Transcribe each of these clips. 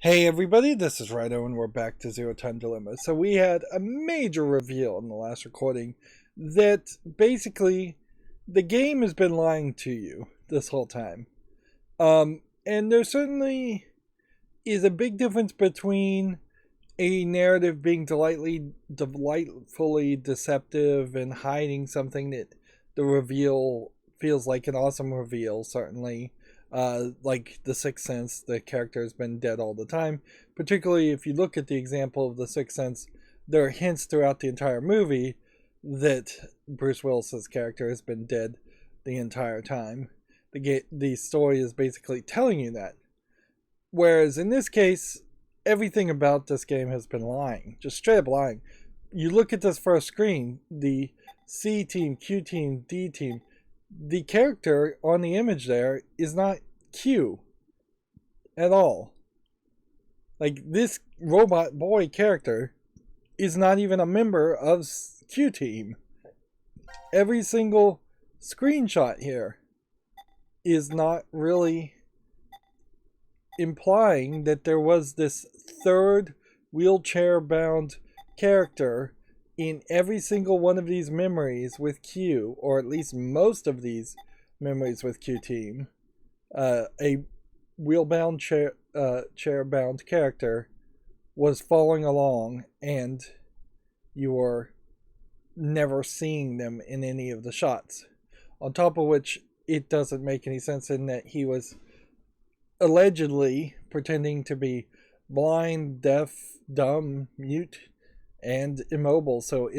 Hey everybody, this is Rydo and we're back to Zero Time Dilemma. So we had a major reveal in the last recording that basically the game has been lying to you this whole time. And there certainly is a big difference between a narrative being delightfully deceptive and hiding something that the reveal feels like an awesome reveal, certainly. Like The Sixth Sense, the character has been dead all the time. Particularly if you look at the example of The Sixth Sense, there are hints throughout the entire movie that Bruce Willis's character has been dead the entire time. The story is basically telling you that. Whereas in this case, everything about this game has been lying, just straight up lying. You look at this first screen, the C team, Q team, D team, the character on the image there is not Q at all. Like, this robot boy character is not even a member of Q team. Every single screenshot here is not really implying that there was this third wheelchair bound character in every single one of these memories with Q, or at least most of these memories with Q team. A wheel-bound chair-bound character was following along, and you were never seeing them in any of the shots. On top of which, it doesn't make any sense in that he was allegedly pretending to be blind, deaf, dumb, mute, and immobile. So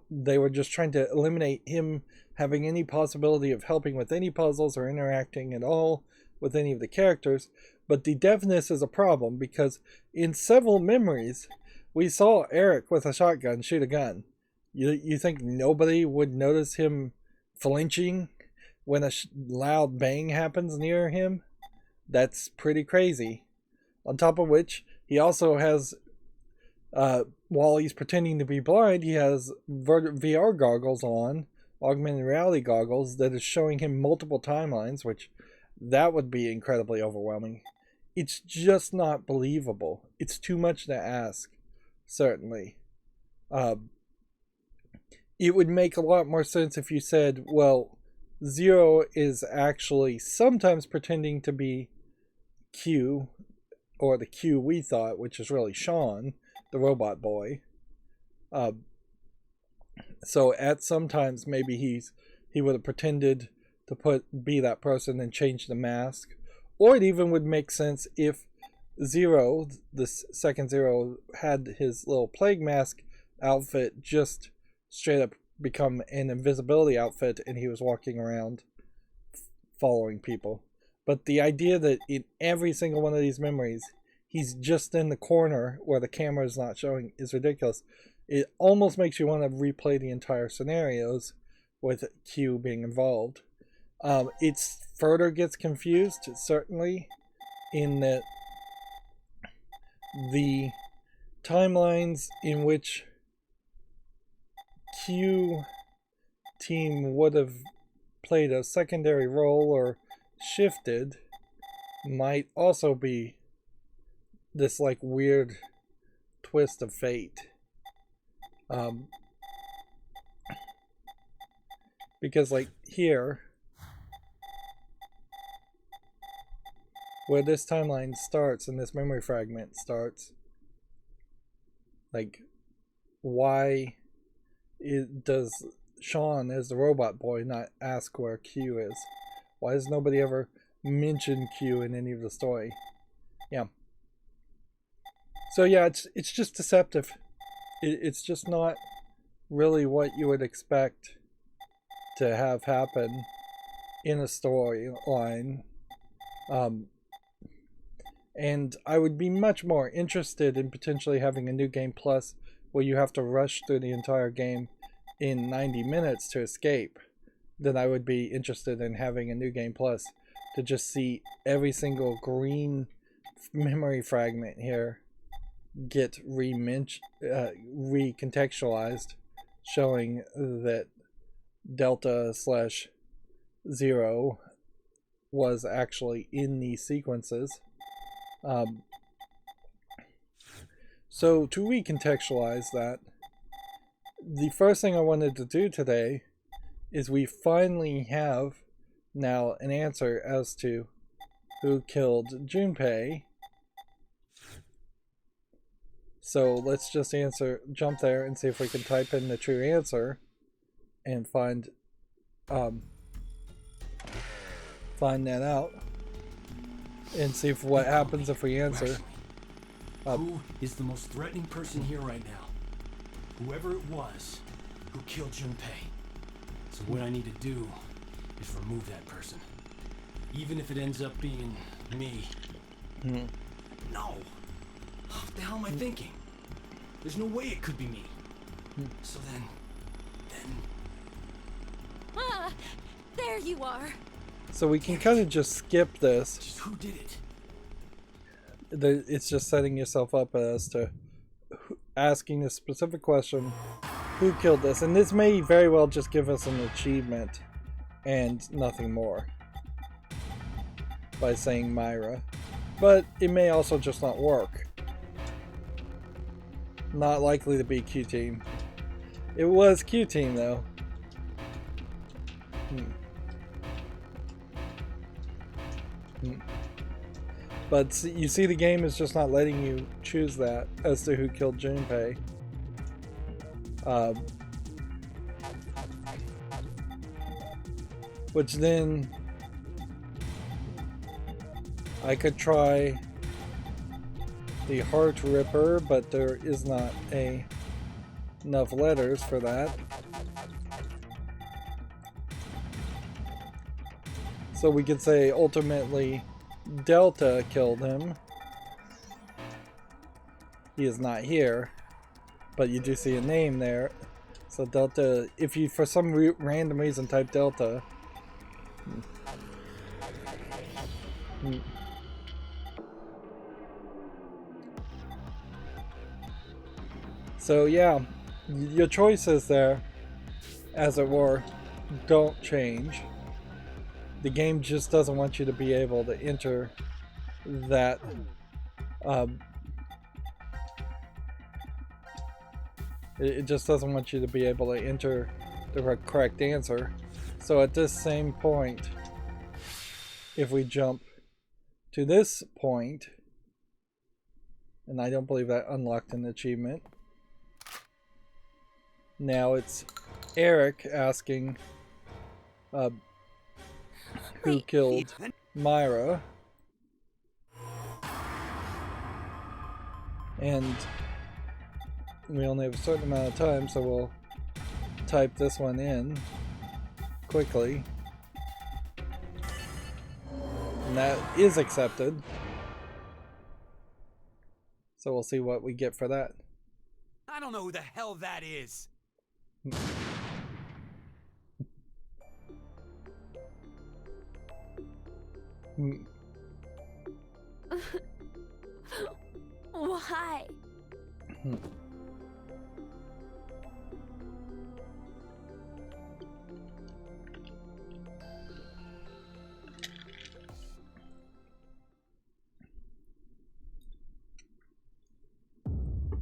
they were just trying to eliminate him having any possibility of helping with any puzzles or interacting at all with any of the characters. But the deafness is a problem because in several memories we saw Eric with a shotgun shoot a gun. You think nobody would notice him flinching when a loud bang happens near him? That's pretty crazy. On top of which, he also has, while he's pretending to be blind, he has VR goggles on, augmented reality goggles, that is showing him multiple timelines, which that would be incredibly overwhelming. It's just not believable. It's too much to ask, certainly. It would make a lot more sense if you said, well, Zero is actually sometimes pretending to be Q, or the Q we thought, which is really Sean, the robot boy. So at sometimes maybe he would have pretended to be that person and change the mask, or it even would make sense if Zero, the second Zero, had his little plague mask outfit just straight up become an invisibility outfit and he was walking around following people. But the idea that in every single one of these memories he's just in the corner where the camera is not showing is ridiculous. It almost makes you want to replay the entire scenarios with Q being involved. It further gets confused, certainly, in that the timelines in which Q team would have played a secondary role or shifted might also be this like weird twist of fate. Because like here, where this timeline starts and this memory fragment starts, like, why does Sean as the robot boy not ask where Q is? Why does nobody ever mention Q in any of the story? Yeah. So yeah, it's just deceptive. It's just not really what you would expect to have happen in a storyline. And I would be much more interested in potentially having a new game plus where you have to rush through the entire game in 90 minutes to escape than I would be interested in having a new game plus to just see every single green memory fragment here get recontextualized, showing that Delta/Zero was actually in these sequences. So to recontextualize that, the first thing I wanted to do today is we finally have now an answer as to who killed Junpei. So let's just jump there and see if we can type in the true answer and find that out and see if what happens if we answer. Who is the most threatening person here right now? Whoever it was who killed Junpei. So what I need to do is remove that person. Even if it ends up being me. No. What the hell am I thinking? There's no way it could be me. So then... Ah, there you are. So we can kind of just skip this. Just who did it? It's just setting yourself up as to asking a specific question, who killed this? And this may very well just give us an achievement and nothing more by saying Myra. But it may also just not work. Not likely to be Q-Team. It was Q-Team though. But you see, the game is just not letting you choose that as to who killed Junpei. Which then I could try the Heart Ripper, but there is not enough letters for that. So we could say ultimately Delta killed him. He is not here, but you do see a name there. So Delta, if you for some random reason type Delta, so yeah, your choices there, as it were, don't change. The game just doesn't want you to be able to enter that it just doesn't want you to be able to enter the correct answer. So at this same point, if we jump to this point, and I don't believe that unlocked an achievement. Now it's Eric asking who killed Myra, and we only have a certain amount of time, so we'll type this one in quickly, and that is accepted, so we'll see what we get for that. I don't know who the hell that is. Why?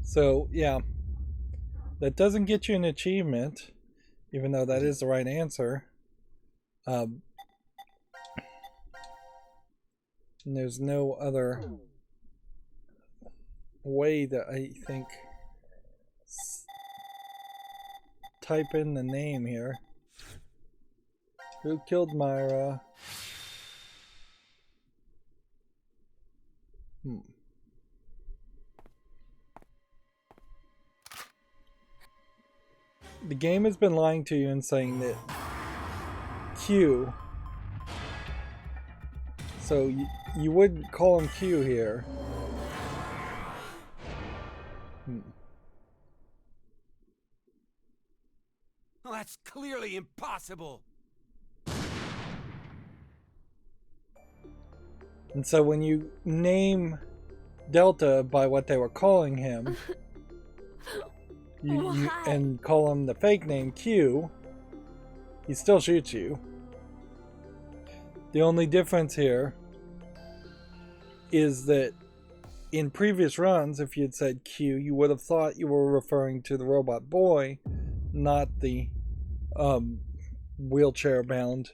So yeah, that doesn't get you an achievement, even though that is the right answer. And there's no other way that I think type in the name here. Who killed Myra? The game has been lying to you and saying that Q. So you would call him Q here. Well, that's clearly impossible. And so when you name Delta by what they were calling him, you and call him the fake name Q, he still shoots you. The only difference here is that in previous runs, if you'd said Q, you would have thought you were referring to the robot boy, not the wheelchair-bound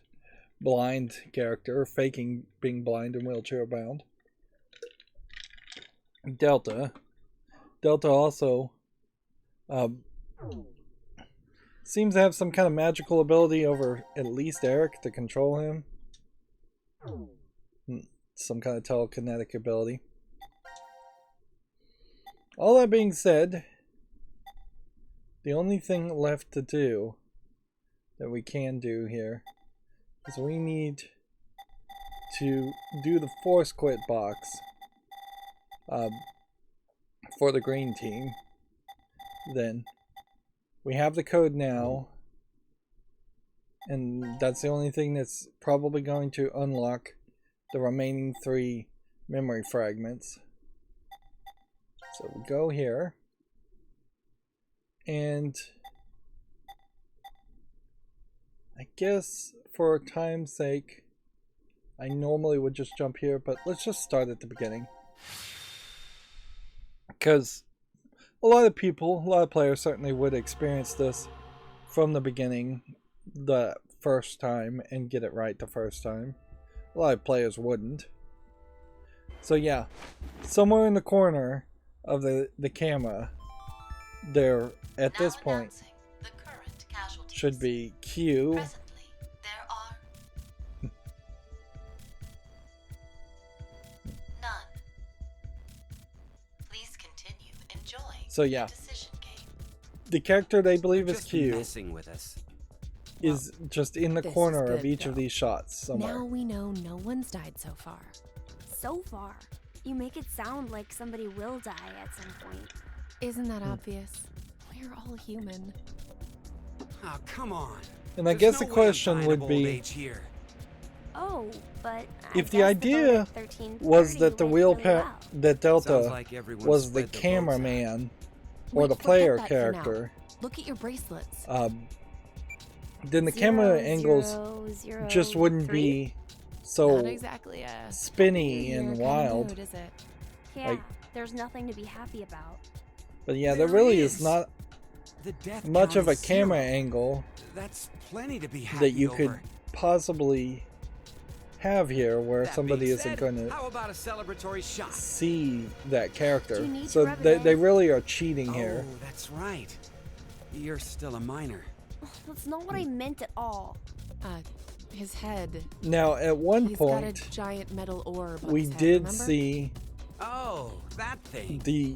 blind character, faking being blind and wheelchair-bound. Delta also seems to have some kind of magical ability over at least Eric to control him. Some kind of telekinetic ability. All that being said, the only thing left to do that we can do here is we need to do the force quit box for the green team. Then we have the code now, and that's the only thing that's probably going to unlock the remaining 3 memory fragments. So we go here, and I guess for time's sake I normally would just jump here, but let's just start at the beginning, because a lot of players certainly would experience this from the beginning the first time and get it right the first time. A lot of players wouldn't. So yeah, somewhere in the corner of the camera there at this point should be Q. Presently, there are none. Please continue enjoying So yeah, the decision game. the character they believe is Just Q messing with us. is just in the This is corner of good, each of though. these shots somewhere. Now we know no one's died so far. So far. You make it sound like somebody will die at some point. Isn't that obvious? We're all human. Oh, come on. And I There's guess no the way I'm question dying would of old be, age here. Oh, but if the idea was that the that Sounds Delta like everyone was the spread their votes out. cameraman or Wait, the forget player that for now. character, Look at your bracelets. then the camera angles just wouldn't be so Not exactly a spinny your and kind of wild. mood, is it? Yeah, like- there's nothing to be happy about. But yeah, there There really is is. not The death much count of a is camera 0. angle That's plenty to be happy that you could over. possibly have here where That somebody being isn't said, going to how about a celebratory shot? see that character. Do you need to So rub it they in? really are cheating here. Oh, that's right. You're still a minor. That's not what I meant at all. His head. Now, at one He's got a point, giant metal orb on we his head, did remember? see Oh, that thing. the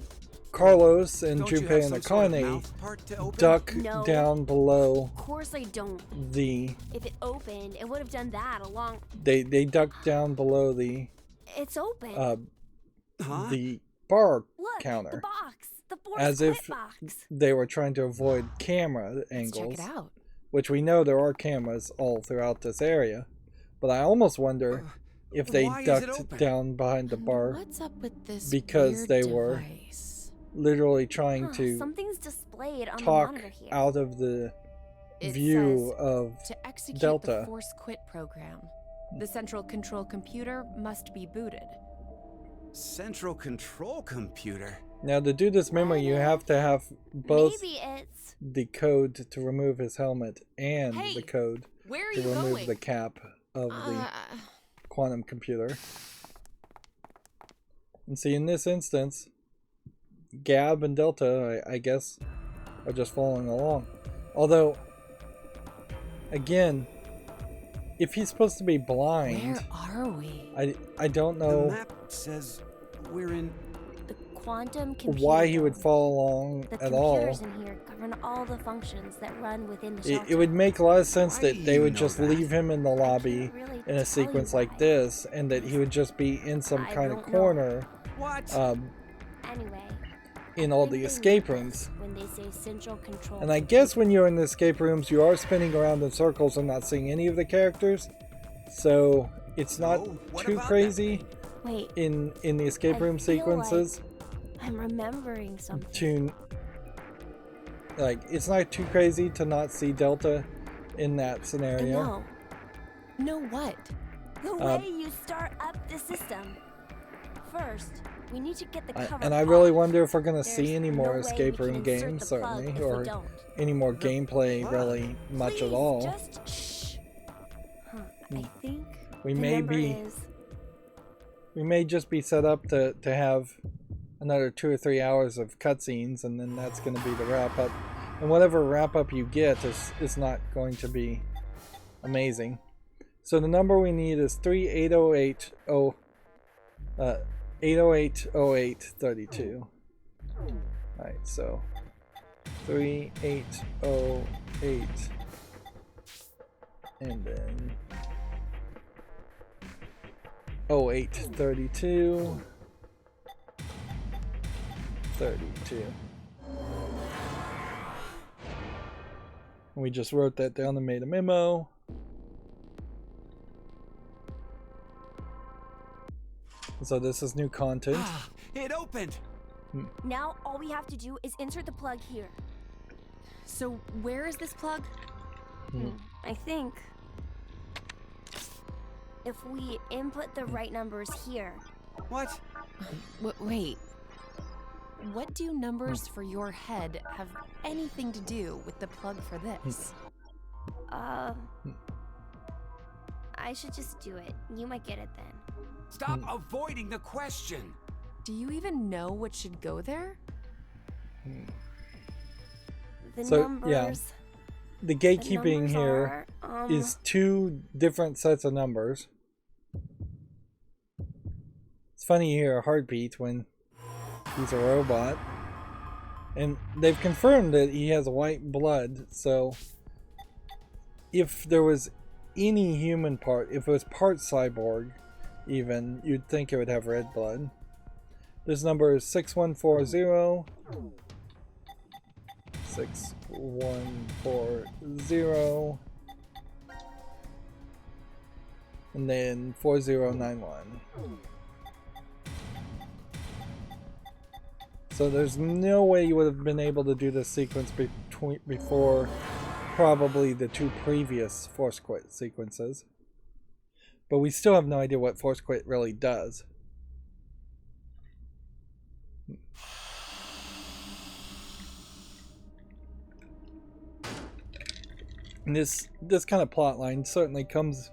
Carlos and Don't you Junpei have and some sort of Akane mouth part to open? duck No. down below Of course I don't. the If it opened, it would have done that along. they ducked down below the It's open. Huh? the bar Look, counter the box. The force as quit if box. they were trying to avoid camera Let's angles, check it out. which we know there are cameras all throughout this area. But I almost wonder if they why is it ducked open? down behind the bar What's up with this because weird they were device? literally trying Huh, to something's displayed on talk the monitor here. out of the It view says, of to execute Delta. the force quit program, the central control computer must be booted. Central control computer. Now, to do this memory, you have to have both Maybe it's. the code to remove his helmet and Hey, the code Where are to you remove going? the cap of the quantum computer. And see, in this instance, Gab and Delta, I guess, are just following along. Although, again, if he's supposed to be blind, Where are we? I don't The know map says we're in. The quantum computer. why he would dome. follow along The at all. computers in here govern all the functions that run within the It shelter. would make a lot of sense Why that do they you would know just that? leave him in the lobby really in tell a you sequence why. like this, and that he would just be in some I kind of don't know. corner What? Anyway. in all when the they escape mean rooms. this, When they say central control. And I guess when you're in the escape rooms, you are spinning around in circles and not seeing any of the characters, so it's not Oh, what too about that crazy thing? Wait, in the escape I room feel sequences I'm remembering something. to like it's not too crazy to not see Delta in that scenario. No, No what? the way you start up the system. First, We need to get the cover. And I really off. wonder if we're going to There's see any no more way escape we can room insert games, the plug certainly, if we or don't. any more gameplay, plug. really, much at Please, all. Just shh. Huh. I think We the may number be. is... We may just be set up to have another 2 or 3 hours of cutscenes, and then that's going to be the wrap up. And whatever wrap up you get is not going to be amazing. So the number we need is 8080832. Alright, so 3808 and then 0832 32. We just wrote that down and made a memo. So this is new content. It opened. Now all we have to do is insert the plug here. So where is this plug? I think if we input the right numbers here. What? Wait. What do numbers for your head have anything to do with the plug for this? I should just do it. You might get it then. Stop avoiding the question. Do you even know what should go there? The So, numbers. yeah. The gatekeeping here are, is 2 different sets of numbers. It's funny you hear a heartbeat when he's a robot. And they've confirmed that he has white blood, so if there was any human part, if it was part cyborg even, you'd think it would have red blood. This number is 6140 6140 and then 4091. So there's no way you would have been able to do this sequence before probably the 2 previous Force Quit sequences. But we still have no idea what Force Quit really does. And this kind of plot line certainly comes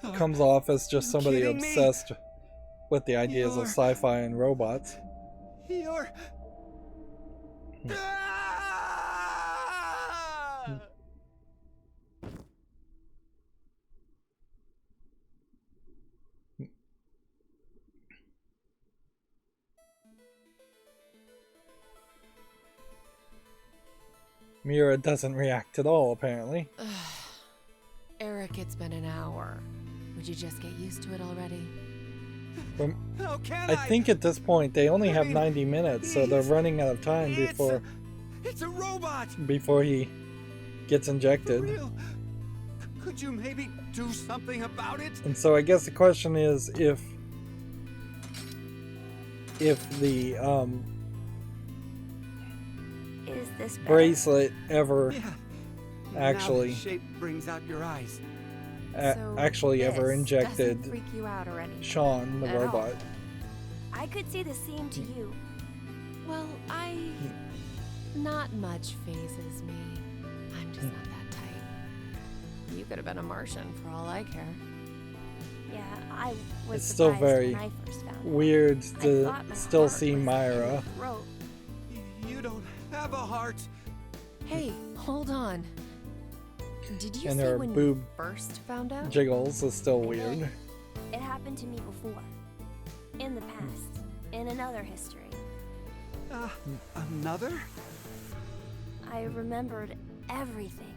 off as just somebody kidding me? obsessed with the ideas of You're- sci-fi and robots. You're... Mira doesn't react at all, apparently. Eric, it's been an hour. Would you just get used to it already? How can I think at this point they only have mean, 90 minutes, so they're running out of time It's a robot. before he gets For injected. real. Could you maybe do something about it? And so I guess the question is if the Is this better? bracelet ever Yeah. actually Now the shape brings out your eyes. So actually ever this injected doesn't freak you out or anything? Sean, the At all. robot. I could say the same to you. Well, not much phases me. I'm just not that type. You could have been a Martian for all I care. Yeah, I was It's still surprised very when I first found it. Weird I to thought my still heart see was in Myra. my throat. You don't have a heart. Hey, hold on. Did you And say her when boob you first found out? Jiggles is still weird. It happened to me before. In the past. In another history. Another? I remembered everything.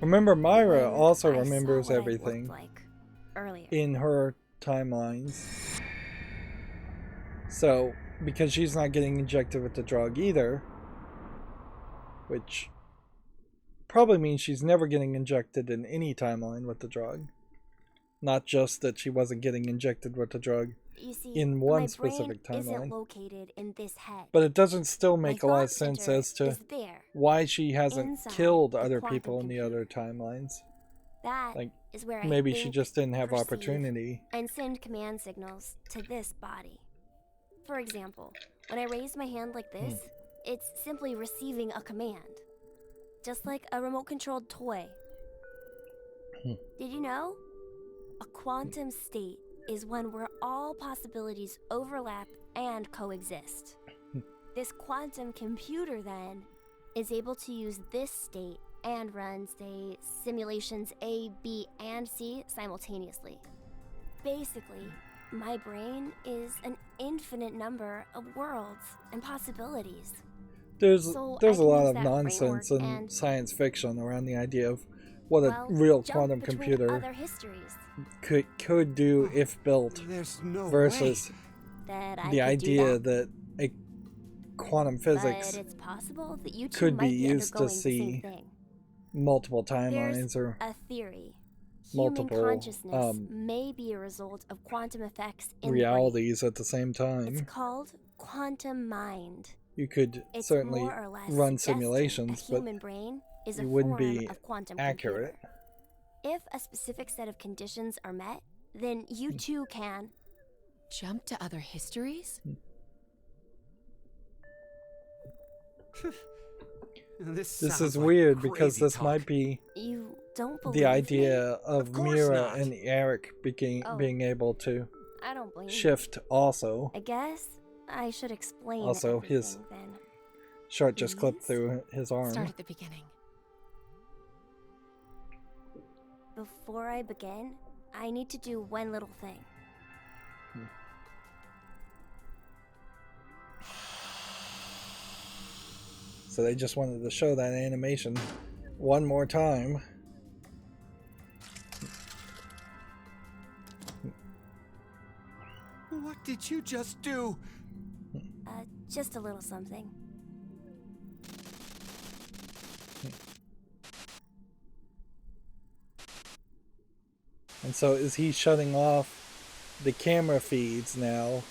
Remember, Myra when also I saw remembers what I everything looked like earlier. in her timelines. So, because she's not getting injected with the drug either, which probably means she's never getting injected in any timeline with the drug. Not just that she wasn't getting injected with the drug You see, in one my specific brain isn't timeline. located in this head. But it doesn't still make a My lot of thought sense center as to is there. why she hasn't inside killed the other quantum people in the computer. other timelines. That Like, is where I maybe she think, just didn't have perceive, opportunity. and send command signals to this body. For example, when I raise my hand like this, it's simply receiving a command. Just like a remote-controlled toy. Did you know? A quantum state is one where all possibilities overlap and coexist. This quantum computer, then, is able to use this state and run, say, simulations A, B, and C simultaneously. Basically, my brain is an infinite number of worlds and possibilities. There's So a I can lot use of that nonsense framework in and, science fiction around the idea of what a well, real jump quantum between computer other histories could do if built, There's no versus way. that I the could idea do that a quantum physics But it's possible that you two could might be used to undergoing the see same thing. multiple There's timelines or a theory. multiple, Human consciousness may be a result of quantum effects in the brain. realities at the same It's time. called quantum mind. You could It's certainly more or less run suggesting simulations, a but human brain is a it wouldn't form be of quantum accurate. computer. If a specific set of conditions are met, then you too can. Jump to other histories? This This sounds is like weird because crazy this talk. might be You don't believe the idea me? of Of course Mira not. and Eric Oh. being able to I don't blame you. shift also. I guess I should explain Also, his everything then. shirt just clipped Please? through his arm. Start at the beginning. Before I begin, I need to do one little thing. So they just wanted to show that animation one more time. What did you just do? Just a little something. And so is he shutting off the camera feeds now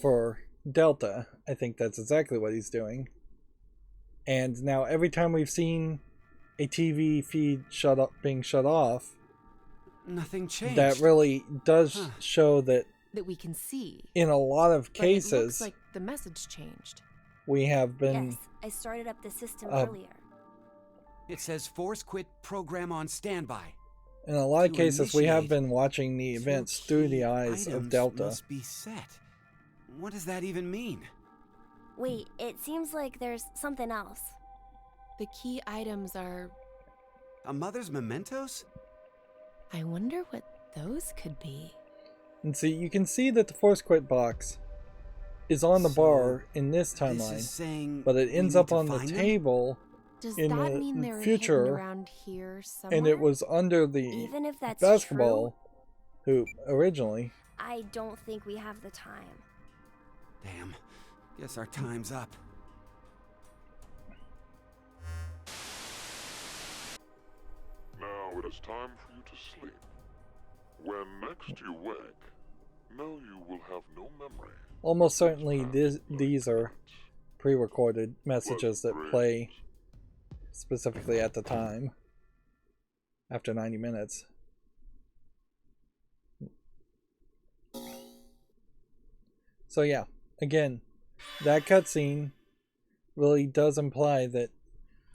for Delta? I think that's exactly what he's doing. And now every time we've seen a TV feed being shut off, Nothing changed. that really does Huh. show that That we can see. in a lot of But it looks cases like the message changed. we have been Yes, I started up the system uh, earlier. It says force quit program on standby. in a lot of to cases we have initiate, been watching the events through the eyes of items Delta. Must be set. What does that even mean? Wait, it seems like there's something else. The key items are. A mother's mementos? I wonder what those could be. And see, you can see that the force quit box is on the So, bar in this This timeline, is saying but it we ends need up to on the find them? table, Does in that the mean they're future, hidden around here somewhere? and it was under the Even if that's basketball true, hoop originally. I don't think we have the time. Damn. Guess our time's up. Now it is time for you to sleep. When next you wake, know you will have no memory. Almost certainly these are pre-recorded messages that play specifically at the time, after 90 minutes. So yeah, again, that cutscene really does imply that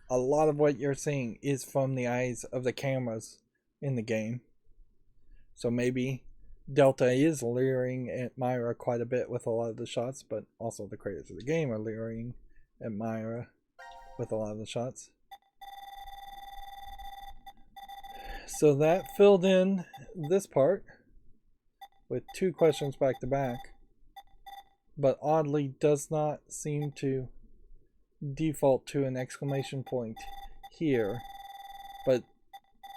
a lot of what you're seeing is from the eyes of the cameras in the game. So maybe Delta is leering at Myra quite a bit with a lot of the shots, but also the creators of the game are leering at Myra with a lot of the shots. So that filled in this part with 2 questions back to back, but oddly does not seem to default to an exclamation point here. But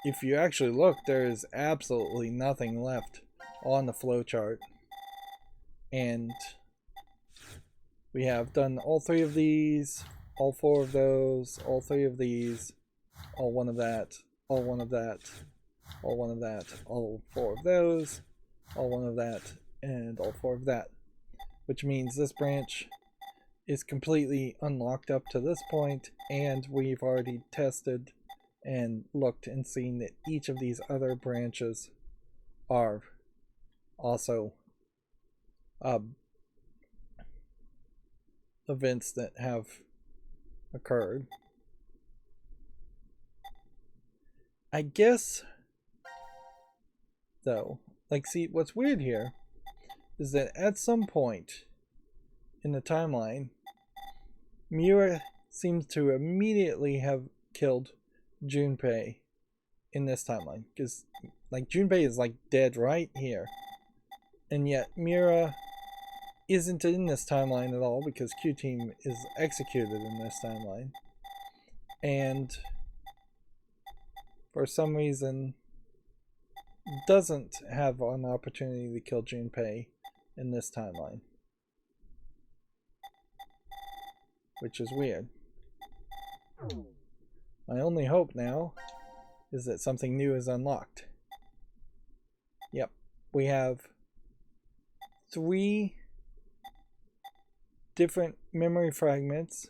if you actually look, there is absolutely nothing left on the flowchart, and we have done all 3 of these, all 4 of those, all 3 of these, all 1 of that, all 1 of that, all 1 of that, all 4 of those, all 1 of that, and all 4 of that, which means this branch is completely unlocked up to this point, and we've already tested and looked and seen that each of these other branches are also events that have occurred. I guess, though, like, see, what's weird here is that at some point in the timeline, Miura seems to immediately have killed Junpei in this timeline. Because, like, Junpei is, like, dead right here. And yet, Miura isn't in this timeline at all because Q-Team is executed in this timeline. And for some reason doesn't have an opportunity to kill Junpei in this timeline. Which is weird. My only hope now is that something new is unlocked. Yep, we have 3 different memory fragments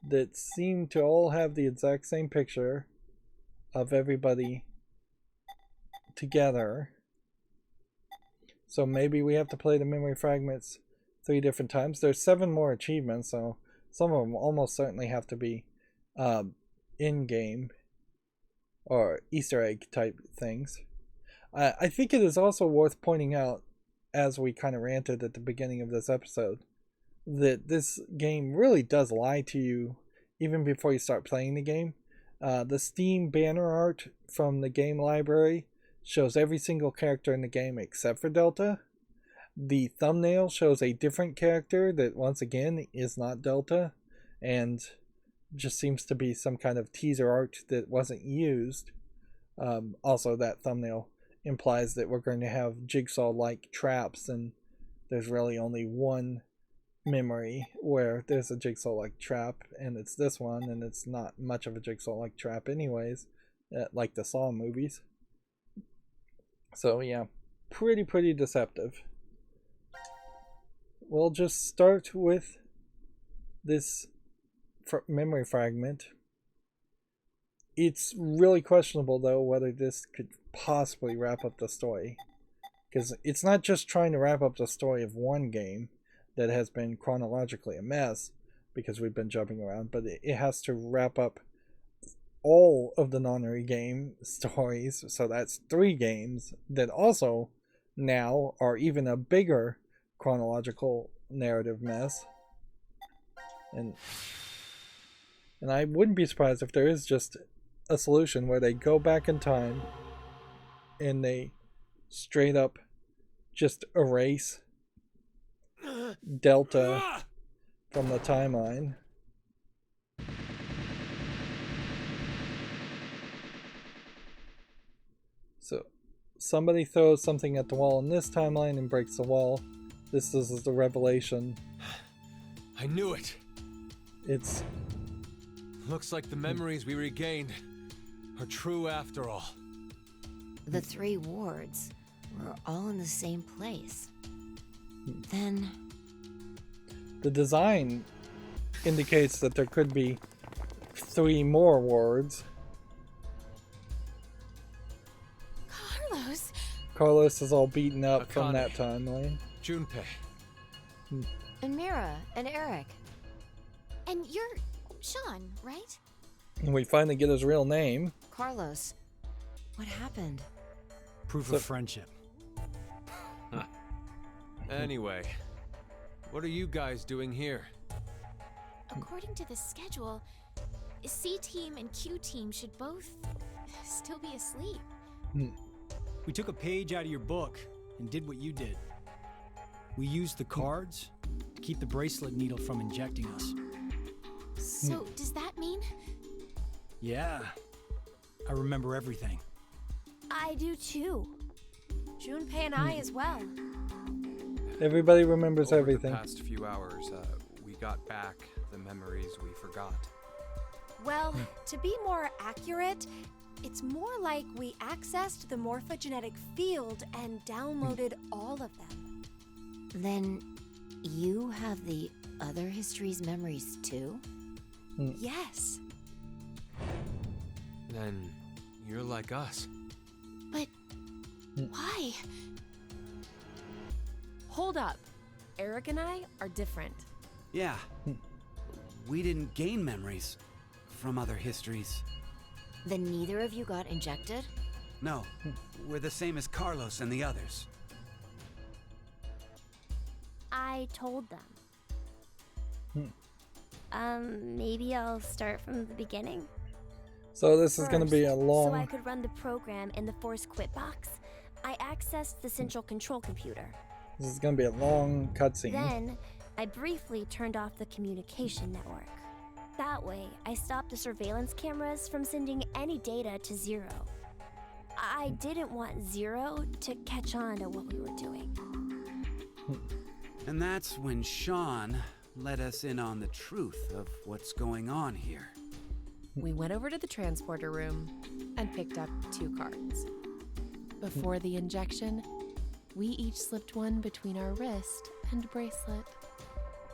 that seem to all have the exact same picture of everybody together. So maybe we have to play the memory fragments 3 different times. There's 7 more achievements, so some of them almost certainly have to be in-game or Easter egg type things. I think it is also worth pointing out, as we kind of ranted at the beginning of this episode, that this game really does lie to you even before you start playing the game. The Steam banner art from the game library shows every single character in the game except for Delta. The thumbnail shows a different character that, once again, is not Delta, and just seems to be some kind of teaser art that wasn't used. Also, that thumbnail implies that we're going to have Jigsaw-like traps, and there's really only one memory where there's a Jigsaw-like trap, and it's this one, and it's not much of a Jigsaw-like trap anyways, like the Saw movies. So yeah, pretty deceptive. We'll just start with this memory fragment. It's really questionable, though, whether this could possibly wrap up the story. Because it's not just trying to wrap up the story of one game that has been chronologically a mess, because we've been jumping around, but it has to wrap up all of the non-re game stories. So that's 3 games that also now are even a bigger chronological narrative mess. And I wouldn't be surprised if there is just a solution where they go back in time and they straight up just erase Delta from the timeline. So somebody throws something at the wall in this timeline and breaks the wall. This is the revelation. I knew it. It's... Looks like the memories we regained are true after all. The 3 wards were all in the same place. Then... The design indicates that there could be 3 more wards. Carlos! Carlos is all beaten up from Akane. that timeline. Junpei. And Mira and Eric. And you're Sean, right? And we finally get his real name. Carlos. What happened? Proof of friendship. Anyway, what are you guys doing here? According to the schedule, C-Team and Q-Team should both still be asleep. We took a page out of your book and did what you did. We used the cards to keep the bracelet needle from injecting us. So, does that mean? Yeah, I remember everything. I do too. Junpei and I as well. Everybody remembers Over everything. the past few hours, we got back the memories we forgot. Well, to be more accurate, it's more like we accessed the morphogenetic field and downloaded all of them. Then you have the other history's memories too? Yes. Then you're like us. But why? Hold up. Eric and I are different. Yeah. We didn't gain memories from other histories. Then neither of you got injected? No, we're the same as Carlos and the others. I told them. Maybe I'll start from the beginning. So this is going to be a So I long... could run the program in the Force Quit box, I accessed the central control computer. This is going to be a long cutscene. Then, I briefly turned off the communication network. That way, I stopped the surveillance cameras from sending any data to Zero. I didn't want Zero to catch on to what we were doing. And that's when Sean let us in on the truth of what's going on here. We went over to the transporter room and picked up 2 cards. Before the injection, we each slipped one between our wrist and bracelet.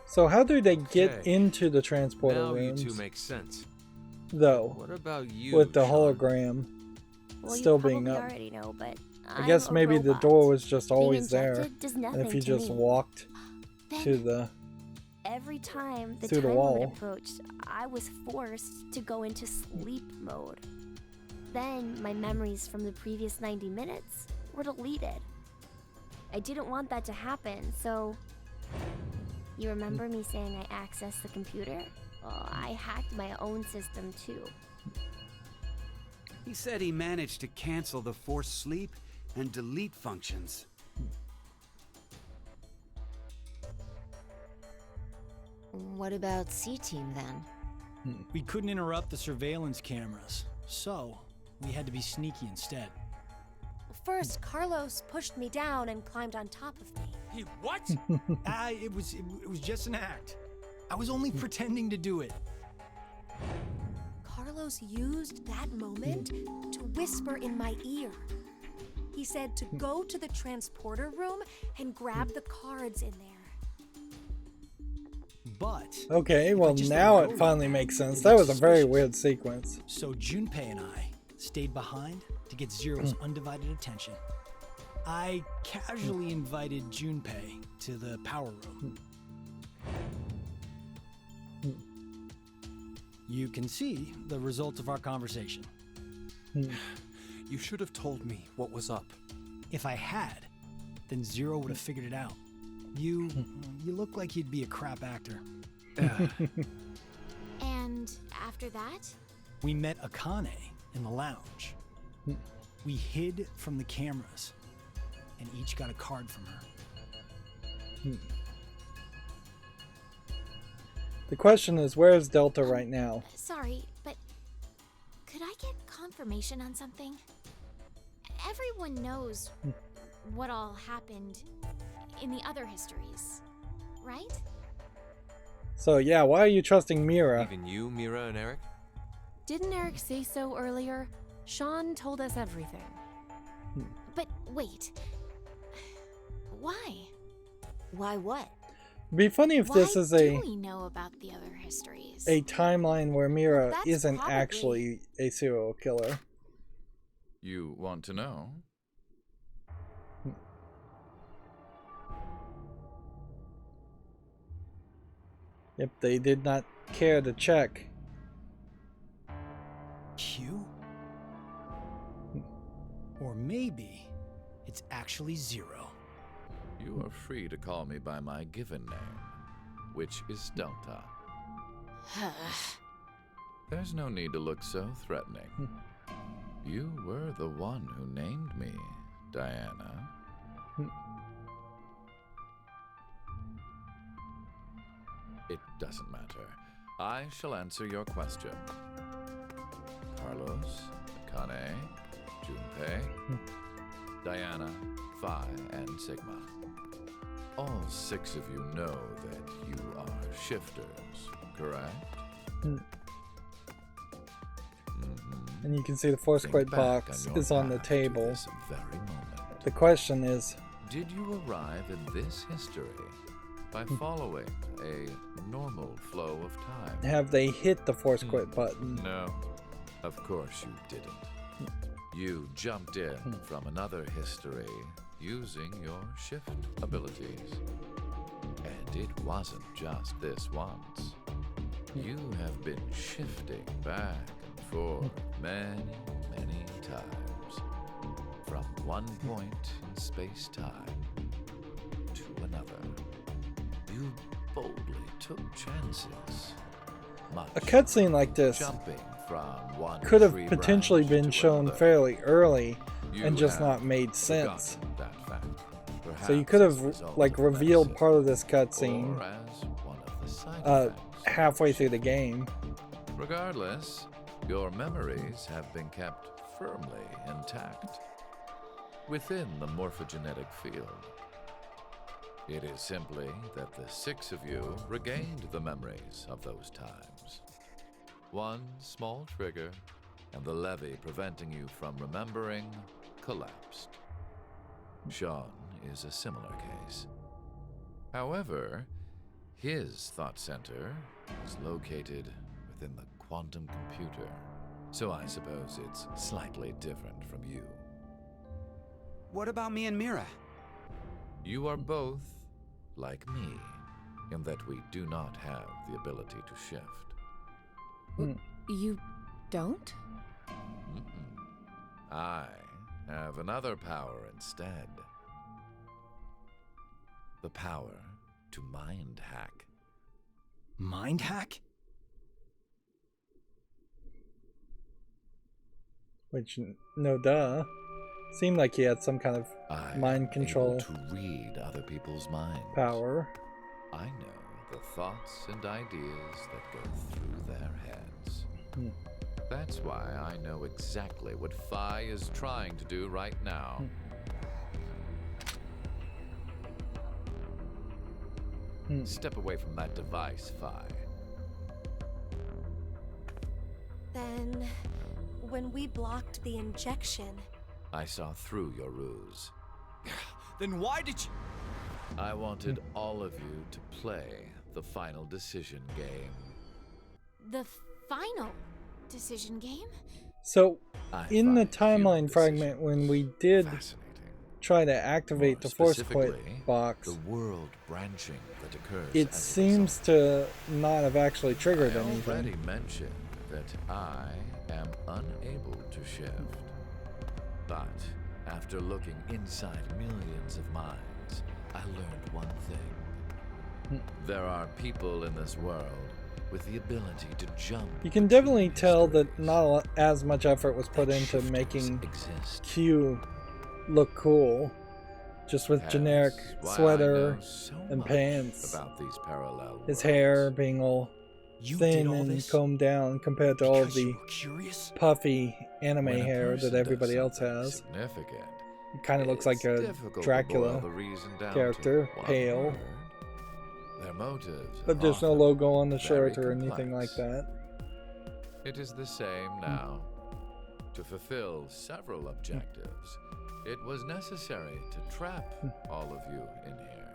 So how do they get Okay. into the transporter Now rooms? you two make sense. Though, What about you, with the Sean? hologram Well, still you being probably up. already know, but I guess I'm a maybe the robot. door was just Being always there. injected does And if nothing you to just me. walked Then- to the... Every time the through the time wall. limit approached, I was forced to go into sleep mode. Then my memories from the previous 90 minutes were deleted. I didn't want that to happen, so... You remember me saying I accessed the computer? Well, I hacked my own system too. He said he managed to cancel the forced sleep and delete functions. What about C-Team then? We couldn't interrupt the surveillance cameras, so we had to be sneaky instead. First, Carlos pushed me down and climbed on top of me. He what? It was just an act. I was only pretending to do it. Carlos used that moment to whisper in my ear. He said to go to the transporter room and grab the cards in there. But Okay, if I well just now let it go, finally makes it sense. would That look was a very suspicious. weird sequence. So Junpei and I stayed behind to get Zero's undivided attention. I casually invited Junpei to the power room. You can see the result of our conversation. You should have told me what was up. If I had, then Zero would have figured it out. You look like you'd be a crap actor. And after that? We met Akane in the lounge. We hid from the cameras and each got a card from her. The question is, where is Delta right now? Sorry, but could I get confirmation on something? Everyone knows what all happened in the other histories, right? So yeah, why are you trusting Mira? Even you, Mira and Eric? Didn't Eric say so earlier? Sean told us everything. But wait. Why? Why what? It'd be funny if this is Why do we know about the other histories? a timeline where Mira That's isn't probably- actually a serial killer. You want to know? If they did not care to check. Q? Or maybe it's actually Zero. You are free to call me by my given name, which is Delta. There's no need to look so threatening. You were the one who named me, Diana. It doesn't matter. I shall answer your question. Carlos, Akane, Junpei, Diana, Phi, and Sigma. All 6 of you know that you are shifters, correct? And you can see the Force Think Quit back box on your is on the path to table. this very moment. The question is, Did you arrive at this history by following a normal flow of time? have they hit the Force Quit button? No, of course you didn't. You jumped in from another history using your shift abilities. And it wasn't just this once. You have been shifting back and forth many, many times. From one point in space-time to another. You boldly took chances. A cutscene like this Jumping from one could have tree potentially branch been to shown another. fairly early You and just have not made sense. forgotten that fact. So you Perhaps could as a have result like of revealed medicine, part of this cutscene or as one of the side effects. halfway through the game. Regardless, your memories have been kept firmly intact within the morphogenetic field. It is simply that the 6 of you regained the memories of those times. One small trigger, and the levee preventing you from remembering collapsed. Sean is a similar case. However, his thought center is located within the quantum computer, so I suppose it's slightly different from you. What about me and Mira? You are both like me, in that we do not have the ability to shift. You don't? I have another power instead. The power to mind hack. Mind hack? Which, no duh. Seemed like he had some kind of mind control Able to read other people's minds. power. I know the thoughts and ideas that go through their heads. That's why I know exactly what Phi is trying to do right now. Step away from that device, Phi. Then, when we blocked the injection, I saw through your ruse. Then why did you... I wanted all of you to play the final decision game. The final decision game? So, I in the find human timeline fragment, when we did try to activate the force quit specifically, box, the world branching that occurs it as a seems to not have actually triggered I already anything. mentioned that I am unable to shift. But after looking inside millions of minds, I learned one thing. There are people in this world with the ability to jump. You can definitely tell that not as much effort was put into making Q look cool, just with generic Why I sweater know so and much pants, about these parallel his worlds. hair being all You thin did all and this combed down compared to all of because you the were curious? puffy anime When a hair person that everybody does else something has. significant, It kind of looks like it's a difficult to Dracula boil the reason down character, to one pale. word. Their motives But are there's no often logo on the very shirt or anything like complex. that. It is the same now. To fulfill several objectives, it was necessary to trap all of you in here.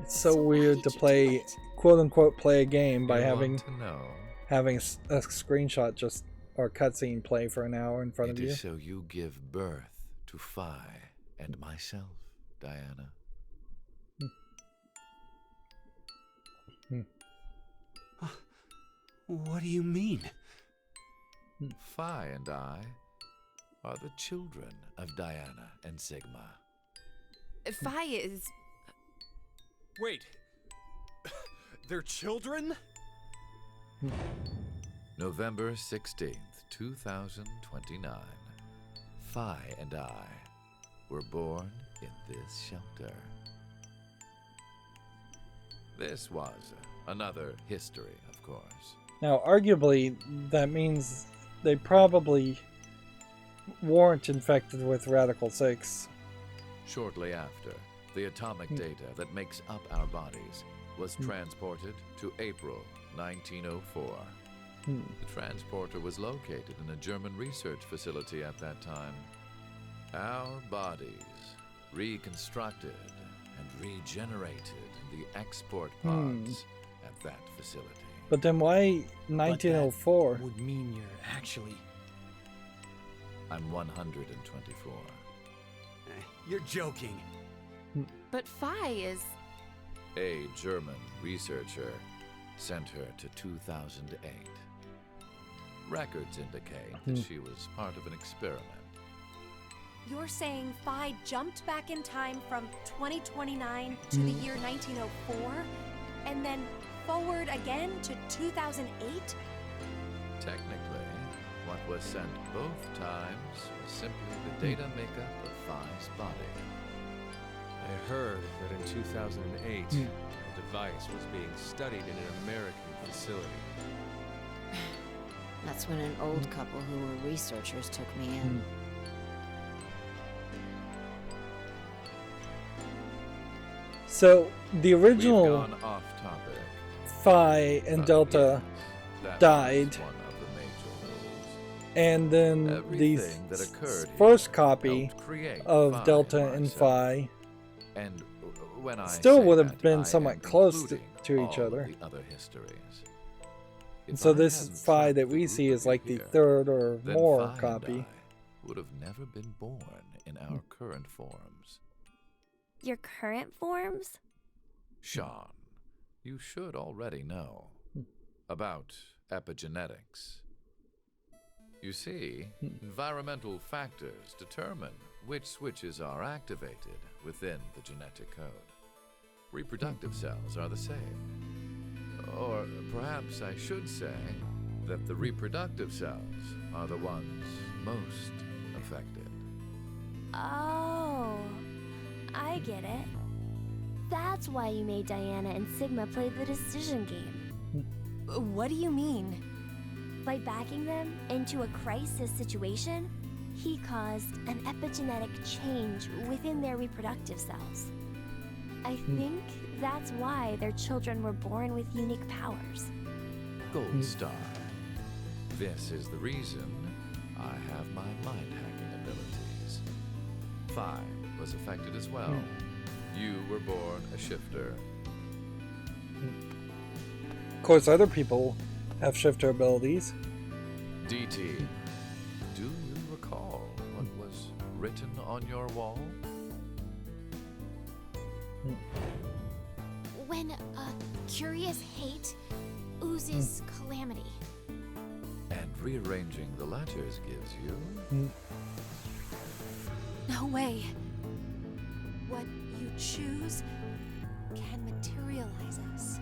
It's so weird to play, quote unquote, play a game by You having want to know? having a screenshot just or cutscene play for an hour in front It of you. is so you give birth to Phi and myself, Diana. What do you mean? Phi and I are the children of Diana and Sigma. Phi is. Wait. They're children? November 16th, 2029. Phi and I were born in this shelter. This was another history, of course. Now, arguably, that means they probably weren't infected with Radical 6. Shortly after, the atomic data that makes up our bodies was transported to April 1904. The transporter was located in a German research facility at that time. Our bodies reconstructed and regenerated in the export pods at that facility. But then why 1904? Would mean you're actually. I'm 124. You're joking. But Phi is. A German researcher sent her to 2008. Records indicate that she was part of an experiment. You're saying Phi jumped back in time from 2029 to the year 1904, and then forward again to 2008? Technically, what was sent both times was simply the data makeup of Phi's body. I heard that in 2008, a device was being studied in an American facility. That's when an old couple who were researchers took me in. So the original We've gone off topic. Phi and Delta That died, was one of the major rules. and then the Everything that occurred first here copy helped create of Phi Delta and myself. Phi And when I still say would have that, been I somewhat am close to including each all other. of the other histories. And If so I this hadn't Phi trapped that the we group see of is you like the here, third or then more Phi copy. and I would have never been born in our current forms. Your current forms? Sean, you should already know about epigenetics. You see, environmental factors determine which switches are activated within the genetic code. Reproductive cells are the same. Or perhaps I should say that the reproductive cells are the ones most affected. Oh, I get it. That's why you made Diana and Sigma play the decision game. What do you mean? By backing them into a crisis situation, he caused an epigenetic change within their reproductive cells. I think that's why their children were born with unique powers. Gold Star. This is the reason I have my mind-hacking abilities. Phi was affected as well. You were born a shifter. Of course, other people have shifter abilities. DT, do you recall what was written on your wall? When a curious hate oozes calamity. And rearranging the letters gives you... No way. What you choose can materialize us.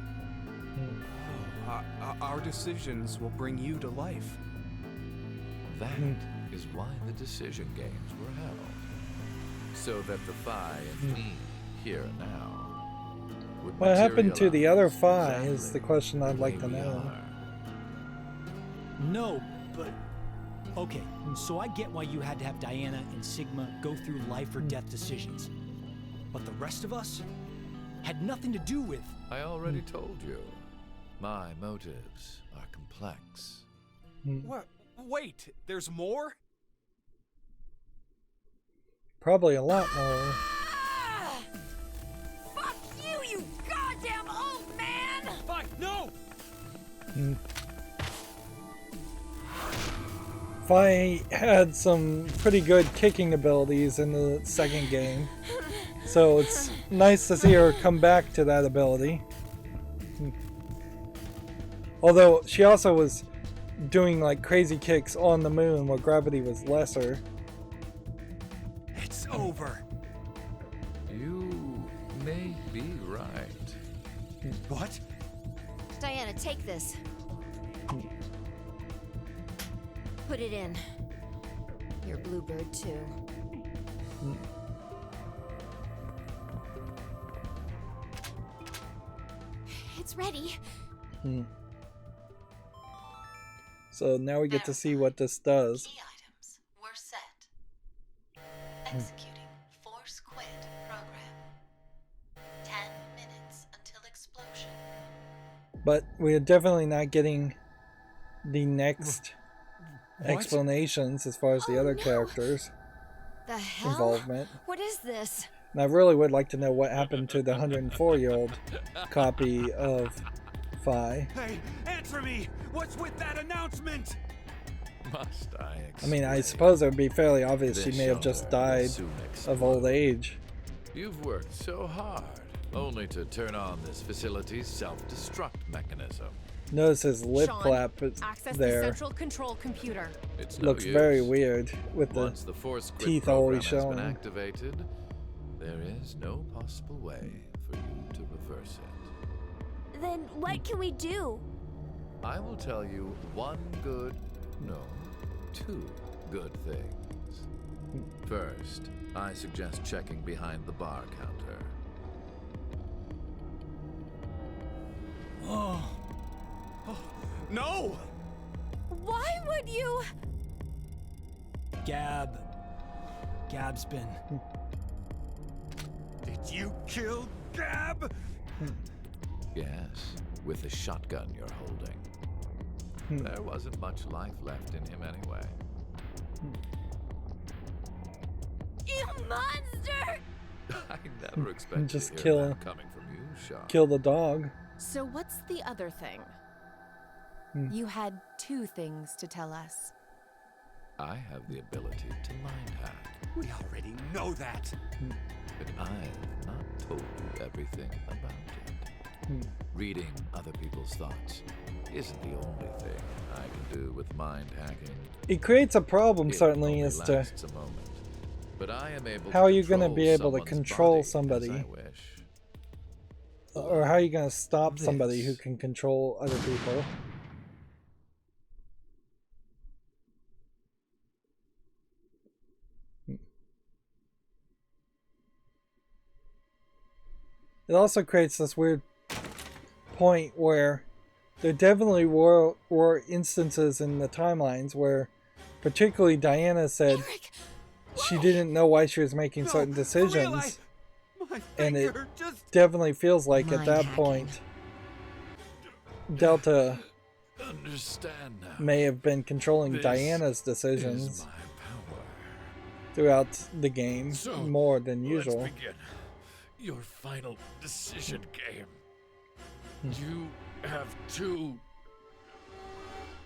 Our decisions will bring you to life. That is why the decision games were held. So that the Phi and me, here and now, would What happened to the other materialize Phi is the question I'd like to the way we know. are. No, but... Okay, so I get why you had to have Diana and Sigma go through life or death decisions. But the rest of us had nothing to do with... I already told you. My motives are complex. What? Wait, there's more? Probably a lot more. Fuck you, you goddamn old man! Fuck, no! Phi had some pretty good kicking abilities in the second game, so it's nice to see her come back to that ability. Although she also was doing like crazy kicks on the moon where gravity was lesser. It's over. You may be right. What? Diana, take this. Put it in. Your bluebird, too. It's ready. So now we get to see what this does. Key items were set. Executing Force Quit program. 10 minutes until explosion. But we're definitely not getting the next explanations as far as the other characters' The hell? involvement. What is this? And I really would like to know what happened to the 104-year-old copy of Phi. Hey, answer me! What's with that announcement? Must I I mean, I suppose it would be fairly obvious she This may have just shoulder died will soon of old explode. age. You've worked so hard only to turn on this facility's self-destruct mechanism. Notice his lip Sean, flap is access there. the central control computer. It's no Looks use. very weird with Once the force quit teeth program always has showing. been activated, there is no possible way for you to reverse it. Then what can we do? I will tell you two good things. First, I suggest checking behind the bar counter. Oh. No! Why would you? Gab's been... Did you kill Gab? Yes, with the shotgun you're holding. There wasn't much life left in him anyway. You monster! I never expected Just to hear kill- that coming from you, Sean. Kill the dog. So what's the other thing? You had 2 things to tell us. I have the ability to mind hack, We already know that. but I've not told you everything about it. Reading other people's thoughts isn't the only thing I can do with mind hacking. It creates a problem, It certainly, only as to lasts a moment, but I am able how to are you going to control be able to someone's control body as somebody, I wish. or how are you going to stop somebody who This. can control other people? It also creates this weird point where there definitely were instances in the timelines where particularly Diana said she didn't know why she was making certain decisions, and it definitely feels like at that point Delta Understand now. may have been controlling This Diana's is decisions my power. throughout the game So, more than let's usual. begin your final decision game. You have 2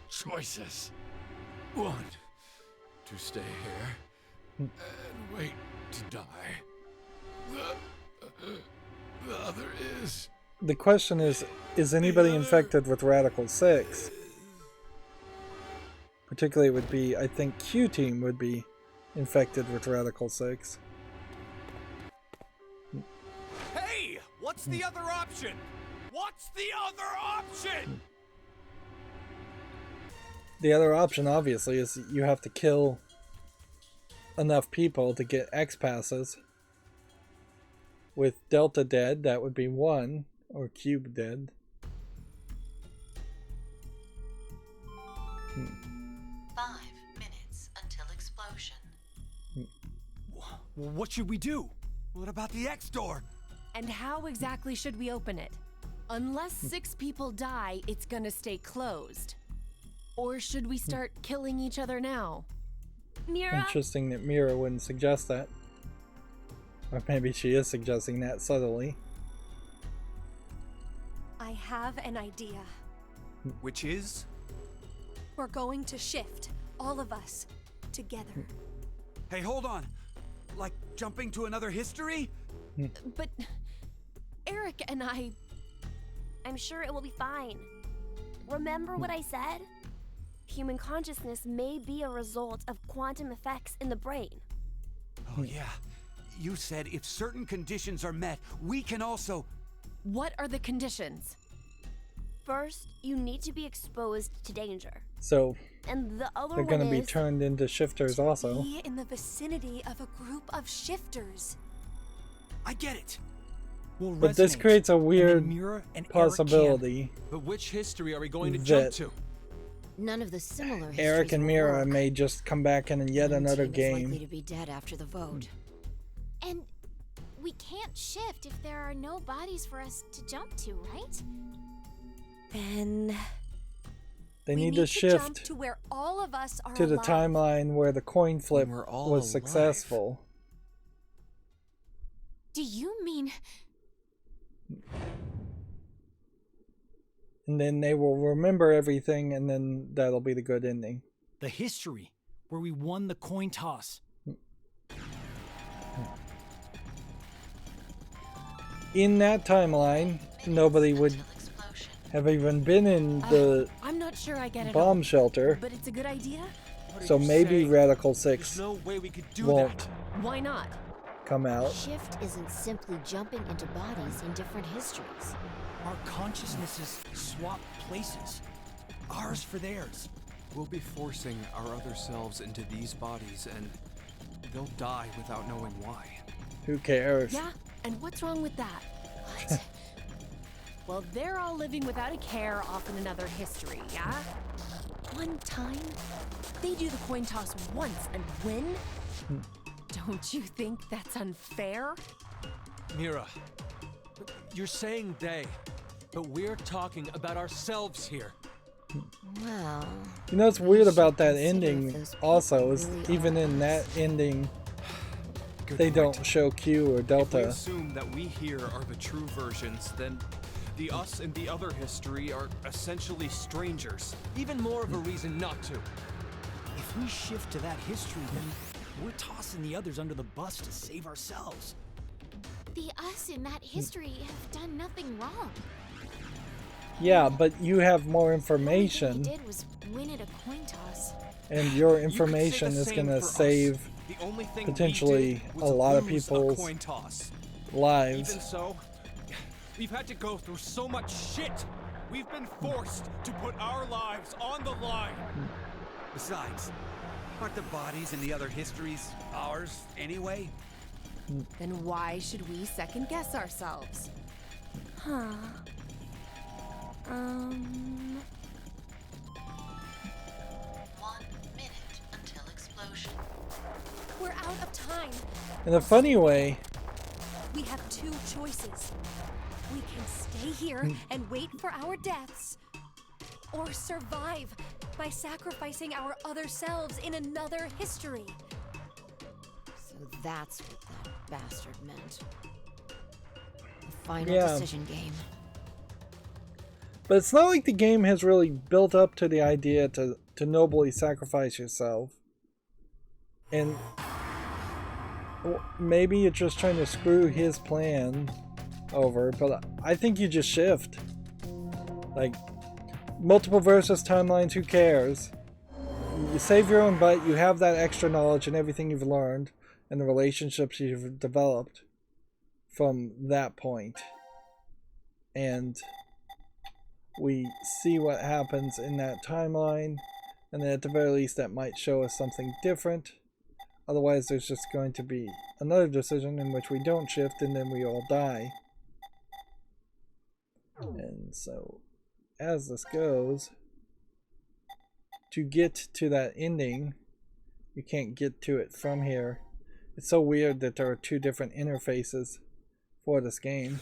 choices. One, to stay here and wait to die. The other is... The question is anybody infected with Radical 6? Particularly it would be, I think Q Team would be infected with Radical 6. Hey! What's the other option? What's the other option? The other option, obviously, is you have to kill enough people to get X passes. With Delta dead, that would be 1, or Cube dead. 5 minutes until explosion. What should we do? What about the X door? And how exactly should we open it? Unless 6 people die, it's gonna stay closed. Or should we start killing each other now? Mira? Interesting that Mira wouldn't suggest that. Or maybe she is suggesting that subtly. I have an idea. Which is? We're going to shift, all of us, together. Hey, hold on. Like jumping to another history? But Eric and I'm sure it will be fine. Remember what I said? Human consciousness may be a result of quantum effects in the brain. Oh yeah. You said if certain conditions are met, we can also... What are the conditions? First, you need to be exposed to danger. So And the other they're one going to be is turned into shifters also. Be in the vicinity of a group of shifters. I get it. We'll But this resonate, creates a and then weird Mira and Eric possibility. But which history are we going to That- jump to? None of the similar Eric histories and will Mira work. may just come back in yet One another team is likely game. to be dead after the vote. And we can't shift if there are no bodies for us to jump to, right? Then They we need to jump shift to where all of us are to the alive. timeline where the coin flip we're all was alive. successful. Do you mean And then they will remember everything, and then that'll be the good ending. The history where we won the coin toss. in that timeline, nobody would have even been in the I'm not sure I get it bomb all, shelter. but it's a good idea. So maybe Radical 6 There's no way we could do won't that. Why not? come out. Shift isn't simply jumping into bodies in different histories. Our consciousnesses swap places. Ours for theirs. We'll be forcing our other selves into these bodies, and they'll die without knowing why. Who cares? Yeah, and what's wrong with that? What? Well, they're all living without a care off in another history, yeah? One time, they do the coin toss once and win? Don't you think that's unfair? Mira, you're saying they, but we're talking about ourselves here. Well, You know what's weird about that ending also is even in that ending, they don't show Q or If we Delta. assume that we here are the true versions, then the us and the other history are essentially strangers. Even more of a reason not to. If we shift to that history, then we're tossing the others under the bus to save ourselves. The us in that history have done nothing wrong. Yeah, but you have more All information, they did was win at a coin toss. and your You could say information the is same going to for us. save The only thing we potentially did a was lot of lose people's a coin toss. lives. Even so, we've had to go through so much shit. We've been forced to put our lives on the line. Besides, aren't the bodies in the other histories ours anyway? Then why should we second guess ourselves? Huh. 1 minute until explosion. We're out of time. In a funny way, We have two choices. We can stay here and wait for our deaths, or survive by sacrificing our other selves in another history. so that's what that bastard meant. The final Yeah. decision game. but it's not like the game has really built up to the idea to nobly sacrifice yourself. And maybe you're just trying to screw his plan over, but I think you just shift. Like, multiple versus timelines, who cares? You save your own butt, you have that extra knowledge and everything you've learned, and the relationships you've developed from that point. And we see what happens in that timeline, and then at the very least that might show us something different. Otherwise there's just going to be another decision in which we don't shift and then we all die. And so as this goes, to get to that ending, you can't get to it from here. It's so weird that there are two different interfaces for this game.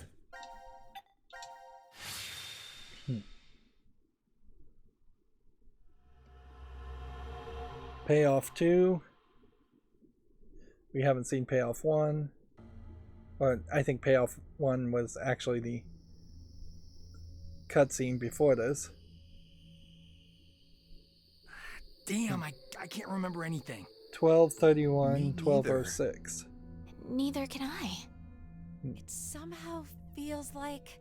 Payoff 2. We haven't seen Payoff 1. Or I think Payoff 1 was actually the cutscene before this. Damn, I can't remember anything. 12:31, 12:06. Neither can I. It somehow feels like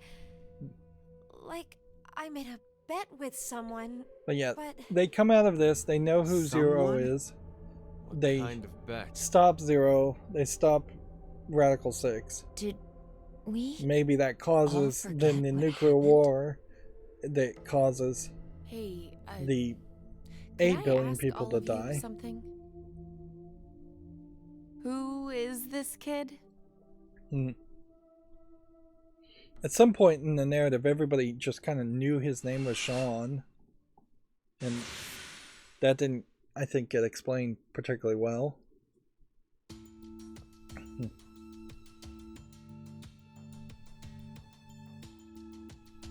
I made a bet with someone. But yeah, But they come out of this, they know who Zero Someone? is. What They kind of bet? stop Zero, they stop Radical 6. Did we? Maybe that causes forget then the what nuclear happened? war that causes Hey, the could 8 I billion ask people all to of you die. something? Who is this kid? At some point in the narrative, everybody just kind of knew his name was Sean. And that didn't, I think, get explained particularly well.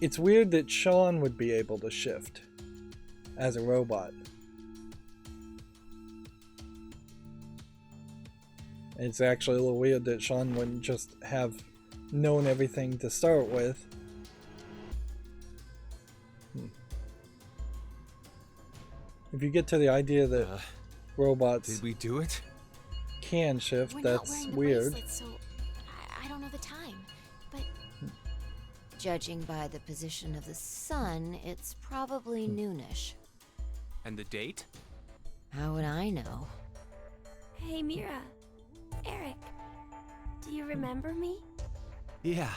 It's weird that Sean would be able to shift as a robot. It's actually a little weird that Sean wouldn't just have known everything to start with. If you get to the idea that robots Did we do it? can shift, We're not that's wearing the weird. bracelet, so I don't know the time. But Judging by the position of the sun, it's probably noonish. And the date? How would I know? Hey, Mira. Eric. Do you remember me? Yeah.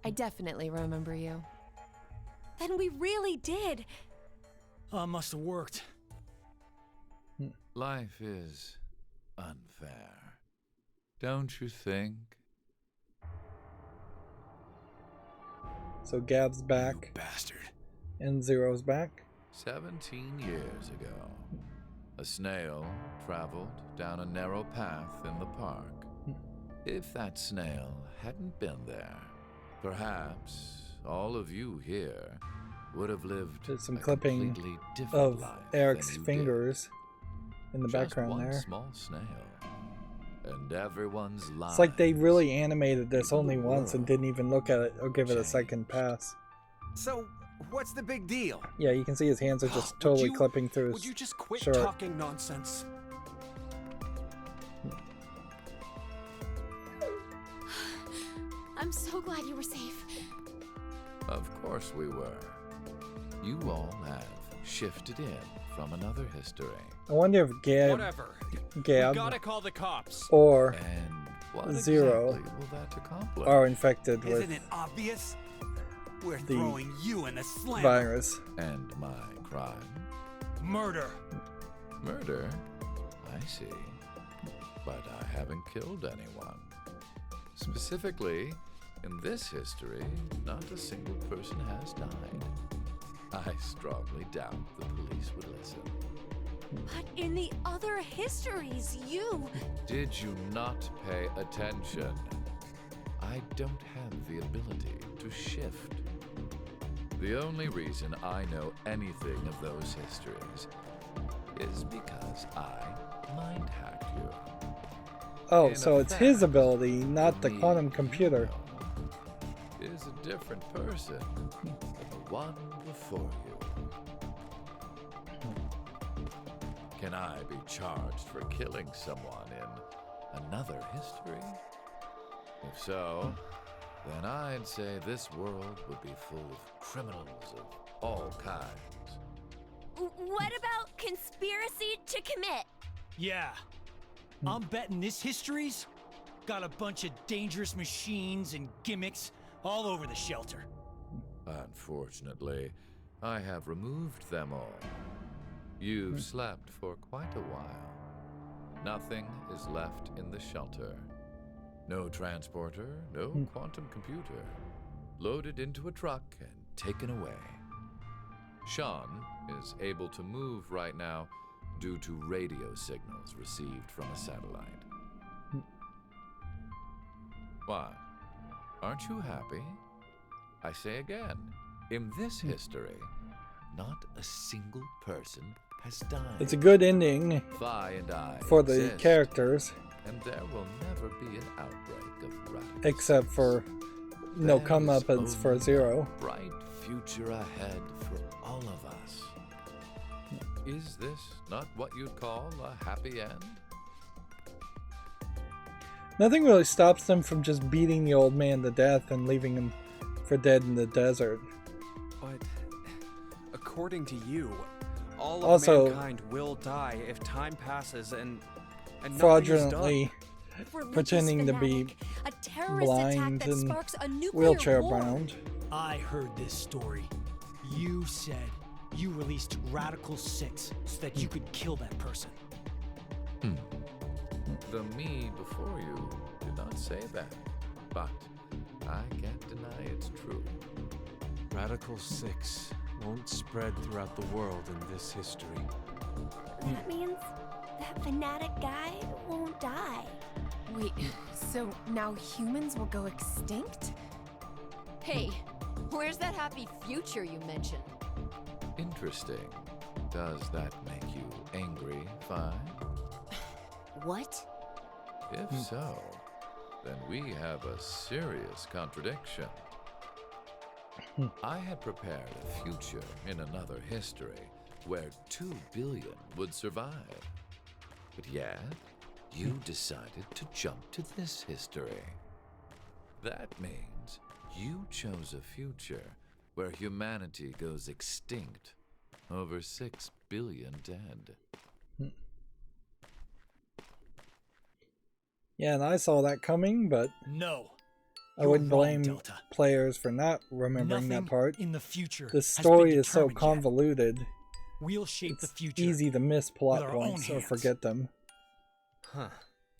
I definitely remember you. Then we really did. Must have worked. Life is unfair, don't you think? So Gab's back. You bastard. And Zero's back. 17 years ago, a snail traveled down a narrow path in the park. If that snail hadn't been there, perhaps all of you here would have lived There's some a clipping completely different of life Eric's than you fingers in the did. Just background one there. small snail, and everyone's life. It's like they really animated this only once and didn't even look at it or give it a second pass. So, what's the big deal? Yeah, you can see his hands are just totally clipping through his Would you just quit shirt. talking nonsense? I'm so glad you were safe. Of course we were. You all have shifted in from another history. I wonder if Whatever. Gab We gotta call the cops. or And what Zero exactly will that accomplish? are infected with Isn't it obvious? We're the throwing you in the slammer. virus. And my crime? Murder. Murder? I see. But I haven't killed anyone. Specifically, in this history, not a single person has died. I strongly doubt the police would listen. But in the other histories, you... Did you not pay attention? I don't have the ability to shift. The only reason I know anything of those histories is because I mind hacked you. Oh, In so it's his ability, not the quantum computer. Is a different person than the one before you. Can I be charged for killing someone in another history? If so, then I'd say this world would be full of criminals of all kinds. What about conspiracy to commit? Yeah. I'm betting this history's got a bunch of dangerous machines and gimmicks all over the shelter. Unfortunately, I have removed them all. You've slept for quite a while. Nothing is left in the shelter. No transporter, no quantum computer. Loaded into a truck and taken away. Sean is able to move right now due to radio signals received from a satellite. Why? Aren't you happy? I say again, in this history, not a single person has died. It's a good ending Vi and I for the exist, characters, and there will never be an outbreak of radical except for no There comeuppance is for only Zero. a bright future ahead for all of us. Is this not what you'd call a happy end? Nothing really stops them from just beating the old man to death and leaving him for dead in the desert. But according to you, all of Also, mankind will die if time passes and nothing is fraudulently done. pretending to be a terrorist blind attack that and sparks a nuclear wheelchair war. bound. I heard this story. You said you released Radical 6 so that you could kill that person. The me before you did not say that, but I can't deny it's true. Radical 6 won't spread throughout the world in this history. That means that fanatic guy won't die. Wait, so now humans will go extinct? Hey, where's that happy future you mentioned? Interesting. Does that make you angry, Vi? What? If so, then we have a serious contradiction. I had prepared a future in another history where 2 billion would survive. But yet, you decided to jump to this history. That means You chose a future where humanity goes extinct. Over 6 billion dead. Yeah, and I saw that coming, but No. I You're wouldn't wrong, blame Delta. players for not remembering Nothing that part. in the future The has story been is so determined yet. convoluted. We'll shape the It's future. easy to miss plot with our own points or hands. forget them. Huh.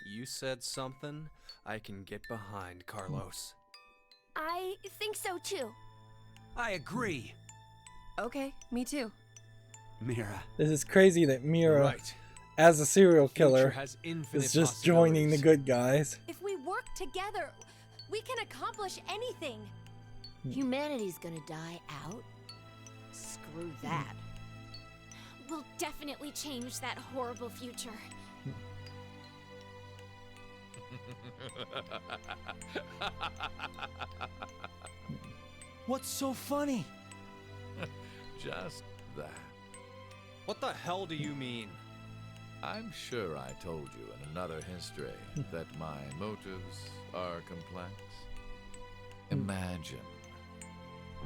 You said something I can get behind, Carlos. I think so too. I agree. Okay, me too. Mira. This is crazy that Mira, Right. as a serial Future killer, has infinite is just joining the possibilities. good guys. If we work together, we can accomplish anything. Humanity's gonna die out? Screw that. We'll definitely change that horrible future. What's so funny? Just that. What the hell do you mean? I'm sure I told you in another history that my motives are complex. Imagine,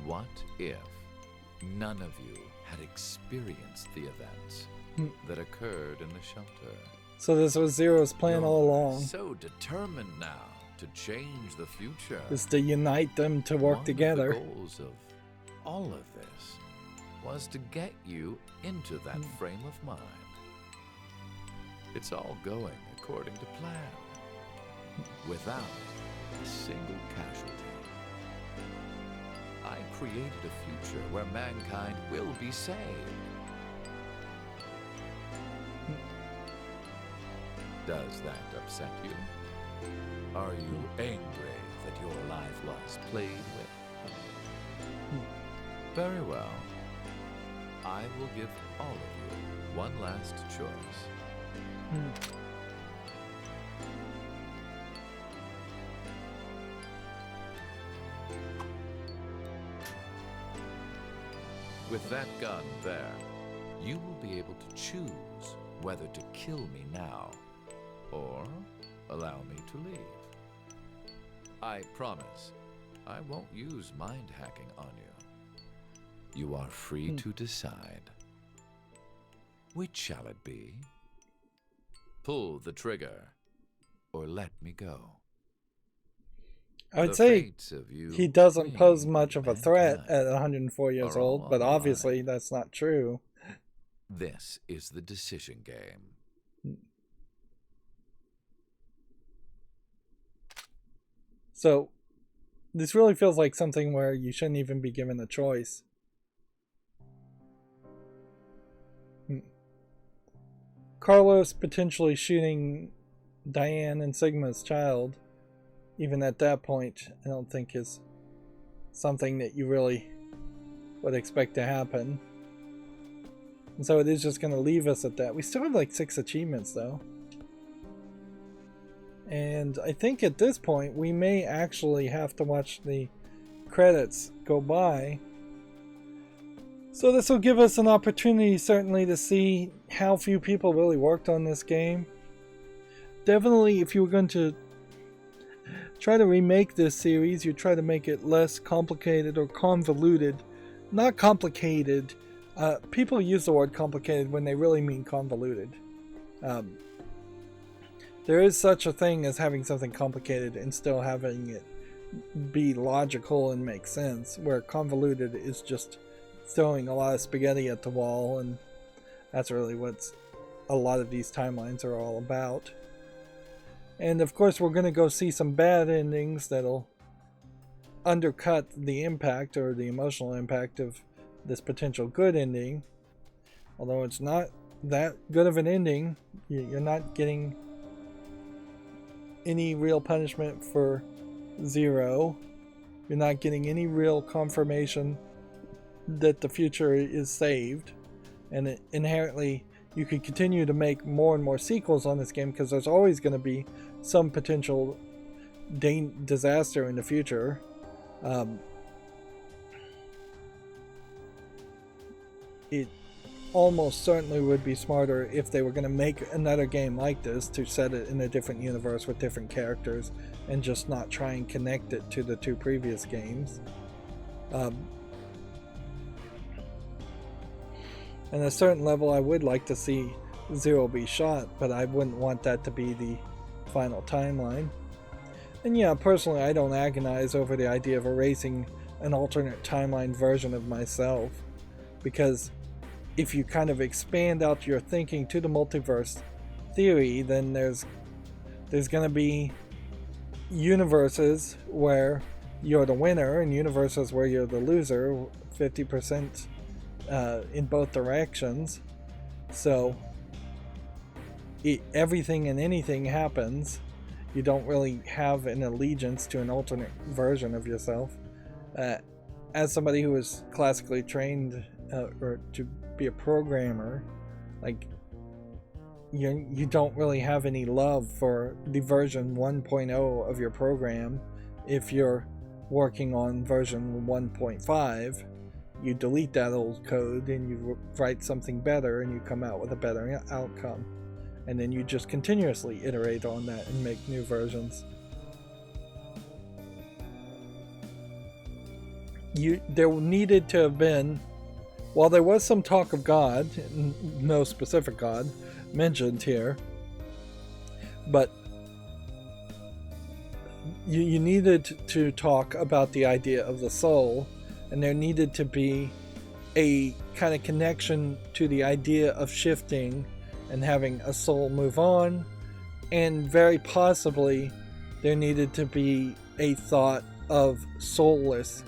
what if none of you had experienced the events that occurred in the shelter? So this was Zero's plan all along, So determined now to change the future. is to unite them to work One together. of the goals of all of this was to get you into that frame of mind. It's all going according to plan, without a single casualty. I created a future where mankind will be saved. Does that upset you? Are you angry that your life was played with? Very well. I will give all of you one last choice. With that gun there, you will be able to choose whether to kill me now or allow me to leave. I promise I won't use mind hacking on you. You are free to decide. Which shall it be? Pull the trigger or let me go. I would The say fates of you he doesn't pose queen much of a threat at 104 years are all old, on but the obviously that's not true. This is the decision game. So this really feels like something where you shouldn't even be given a choice. Carlos potentially shooting Diane and Sigma's child, even at that point, I don't think is something that you really would expect to happen. And so it is just going to leave us at that. We still have like 6 achievements though. And I think at this point we may actually have to watch the credits go by. So this will give us an opportunity certainly to see how few people really worked on this game. Definitely if you were going to try to remake this series, you try to make it less complicated or convoluted. Not complicated. People use the word complicated when they really mean convoluted. There is such a thing as having something complicated and still having it be logical and make sense, where convoluted is just throwing a lot of spaghetti at the wall, and that's really what a lot of these timelines are all about. And of course we're going to go see some bad endings that'll undercut the impact or the emotional impact of this potential good ending. Although it's not that good of an ending, you're not getting any real punishment for Zero. You're not getting any real confirmation that the future is saved, and inherently you could continue to make more and more sequels on this game because there's always going to be some potential disaster in the future. almost certainly would be smarter if they were going to make another game like this to set it in a different universe with different characters and just not try and connect it to the 2 previous games. And at a certain level, I would like to see Zero be shot, but I wouldn't want that to be the final timeline. And yeah, personally, I don't agonize over the idea of erasing an alternate timeline version of myself, because if you kind of expand out your thinking to the multiverse theory, then there's going to be universes where you're the winner and universes where you're the loser, 50% in both directions. So everything and anything happens. You don't really have an allegiance to an alternate version of yourself. As somebody who was classically trained or to be a programmer, like you don't really have any love for the version 1.0 of your program. If you're working on version 1.5, you delete that old code and you write something better and you come out with a better outcome, and then you just continuously iterate on that and make new versions. There needed to have been, while there was some talk of God, no specific God mentioned here, but you needed to talk about the idea of the soul, and there needed to be a kind of connection to the idea of shifting and having a soul move on, and very possibly there needed to be a thought of soulless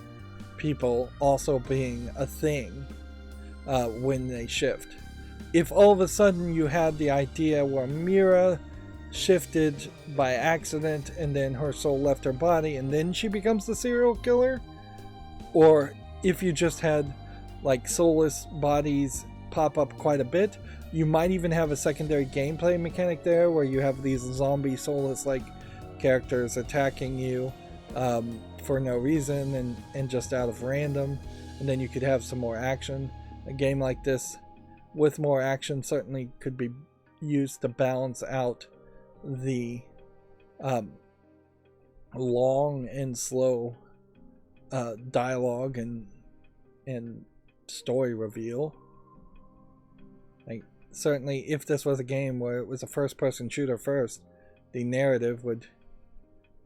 people also being a thing when they shift. If all of a sudden you had the idea where Mira shifted by accident and then her soul left her body and then she becomes the serial killer, or if you just had like soulless bodies pop up quite a bit, you might even have a secondary gameplay mechanic there where you have these zombie soulless like characters attacking you for no reason and just out of random, and then you could have some more action. A game like this with more action certainly could be used to balance out the long and slow dialogue and story reveal. Like, certainly if this was a game where it was a first-person shooter first, the narrative would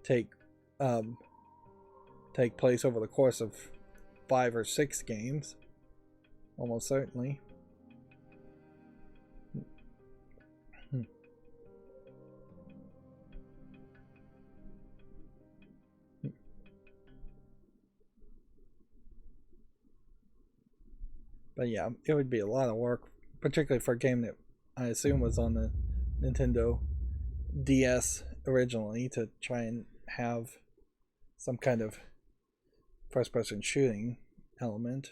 take place over the course of 5 or 6 games, almost certainly. But yeah, it would be a lot of work, particularly for a game that I assume was on the Nintendo DS originally, to try and have some kind of first-person shooting element.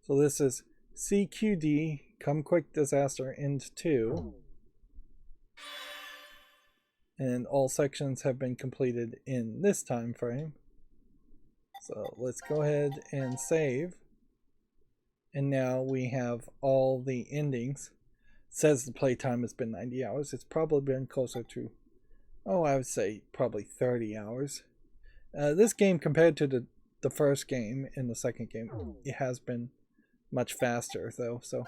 So this is CQD, Come Quick Disaster End 2. And all sections have been completed in this time frame. So let's go ahead and save. And now we have all the endings. It says the playtime has been 90 hours. It's probably been closer to, I would say probably 30 hours. This game, compared to the first game and the second game, it has been much faster though, so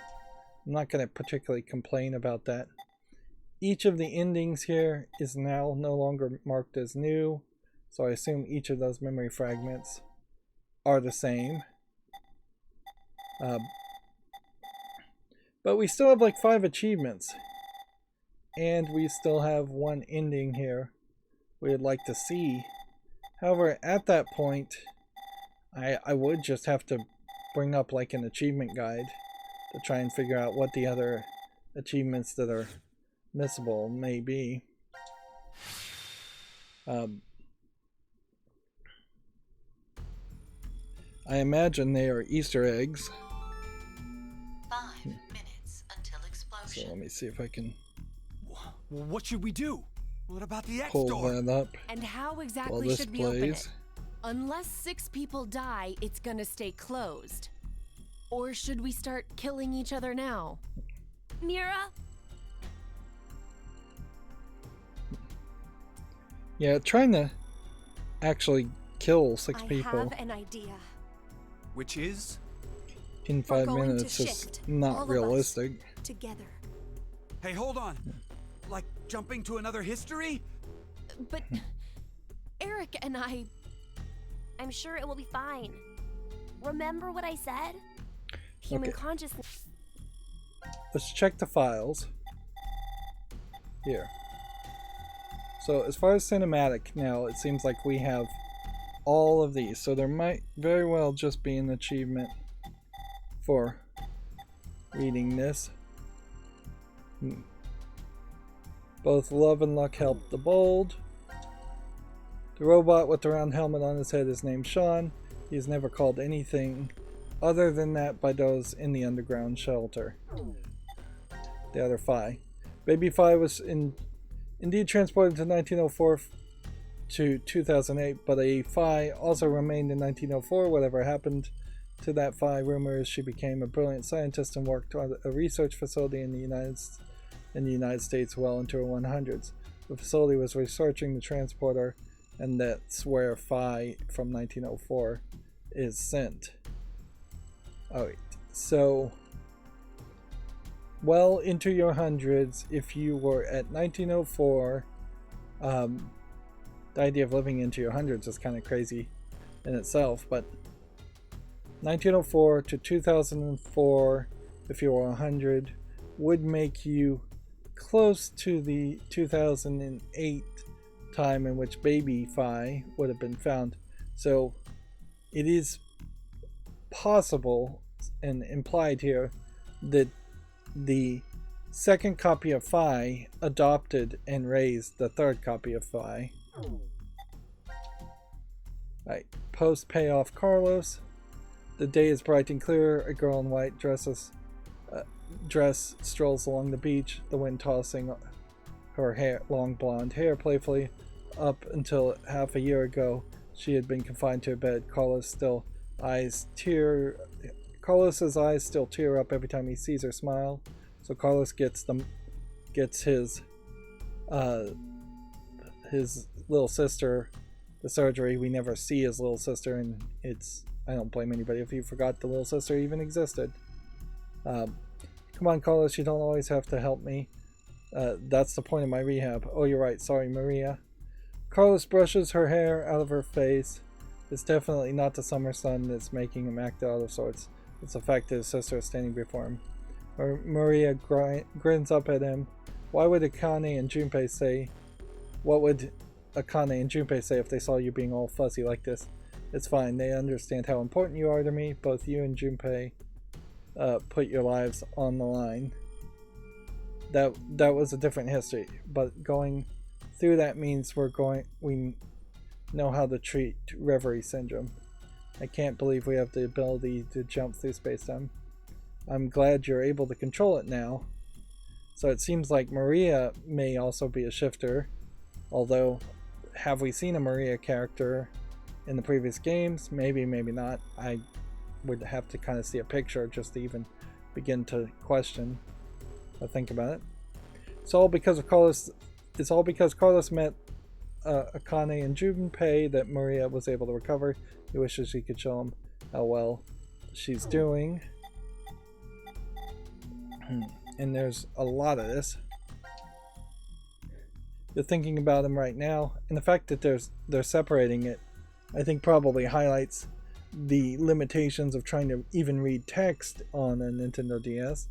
I'm not going to particularly complain about that. Each of the endings here is now no longer marked as new, so I assume each of those memory fragments are the same. But we still have like 5 achievements, and we still have 1 ending here we'd like to see. However, at that point, I would just have to bring up like an achievement guide to try and figure out what the other achievements that are missable may be. I imagine they are Easter eggs. 5 minutes until explosion. So let me see if I can. What should we do? What about the X pull door? that up. And how exactly while this should we open plays. it? Unless 6 people die, it's gonna stay closed. Or should we start killing each other now? Mira? Yeah, trying to actually kill 6 people I have an idea. Which is? in We're 5 going minutes to is shift, all not of us. realistic. Together. Hey, hold on. Like jumping to another history? But Eric and I'm sure it will be fine. Remember what I said? Human Okay. consciousness. Let's check the files. Here. So as far as cinematic now, it seems like we have all of these. So there might very well just be an achievement for reading this. Both love and luck help the bold. The robot with the round helmet on his head is named Sean. He is never called anything other than that by those in the underground shelter. The other Phi. Baby Phi was indeed transported to 1904 to 2008, but a Phi also remained in 1904. Whatever happened to that Phi, rumor is she became a brilliant scientist and worked on a research facility in the United States well into her 100s. The facility was researching the transporter, and that's where Phi from 1904 is sent. Alright, so well into your hundreds, if you were at 1904, the idea of living into your hundreds is kind of crazy in itself, but 1904 to 2004, if you were 100, would make you close to the 2008 time in which baby Phi would have been found. So it is possible and implied here that the second copy of Phi adopted and raised the third copy of Phi. Right, post payoff Carlos. The day is bright and clear. A girl in white dress strolls along the beach, the wind tossing her long blonde hair playfully. Up until half a year ago, she had been confined to her bed. Carlos's eyes still tear up every time he sees her smile. So Carlos gets his little sister the surgery. We never see his little sister, and I don't blame anybody if you forgot the little sister even existed. Come on, Carlos, you don't always have to help me. That's the point of my rehab. Oh, you're right. Sorry, Maria. Carlos brushes her hair out of her face. It's definitely not the summer sun that's making him act out of sorts. It's the fact that his sister is standing before him. Maria grins up at him. What would Akane and Junpei say if they saw you being all fuzzy like this? It's fine. They understand how important you are to me. Both you and Junpei put your lives on the line. That was a different history, but going through that means we know how to treat reverie syndrome. I can't believe we have the ability to jump through space-time. I'm glad you're able to control it now. So it seems like Maria may also be a shifter, although have we seen a Maria character in the previous games? Maybe, maybe not. I would have to kind of see a picture just to even begin to question or think about it. It's all because Carlos met Akane and Junpei that Maria was able to recover. He wishes he could show him how well she's doing. And there's a lot of this. You're thinking about him right now, and the fact that they're separating it, I think probably highlights the limitations of trying to even read text on a Nintendo DS.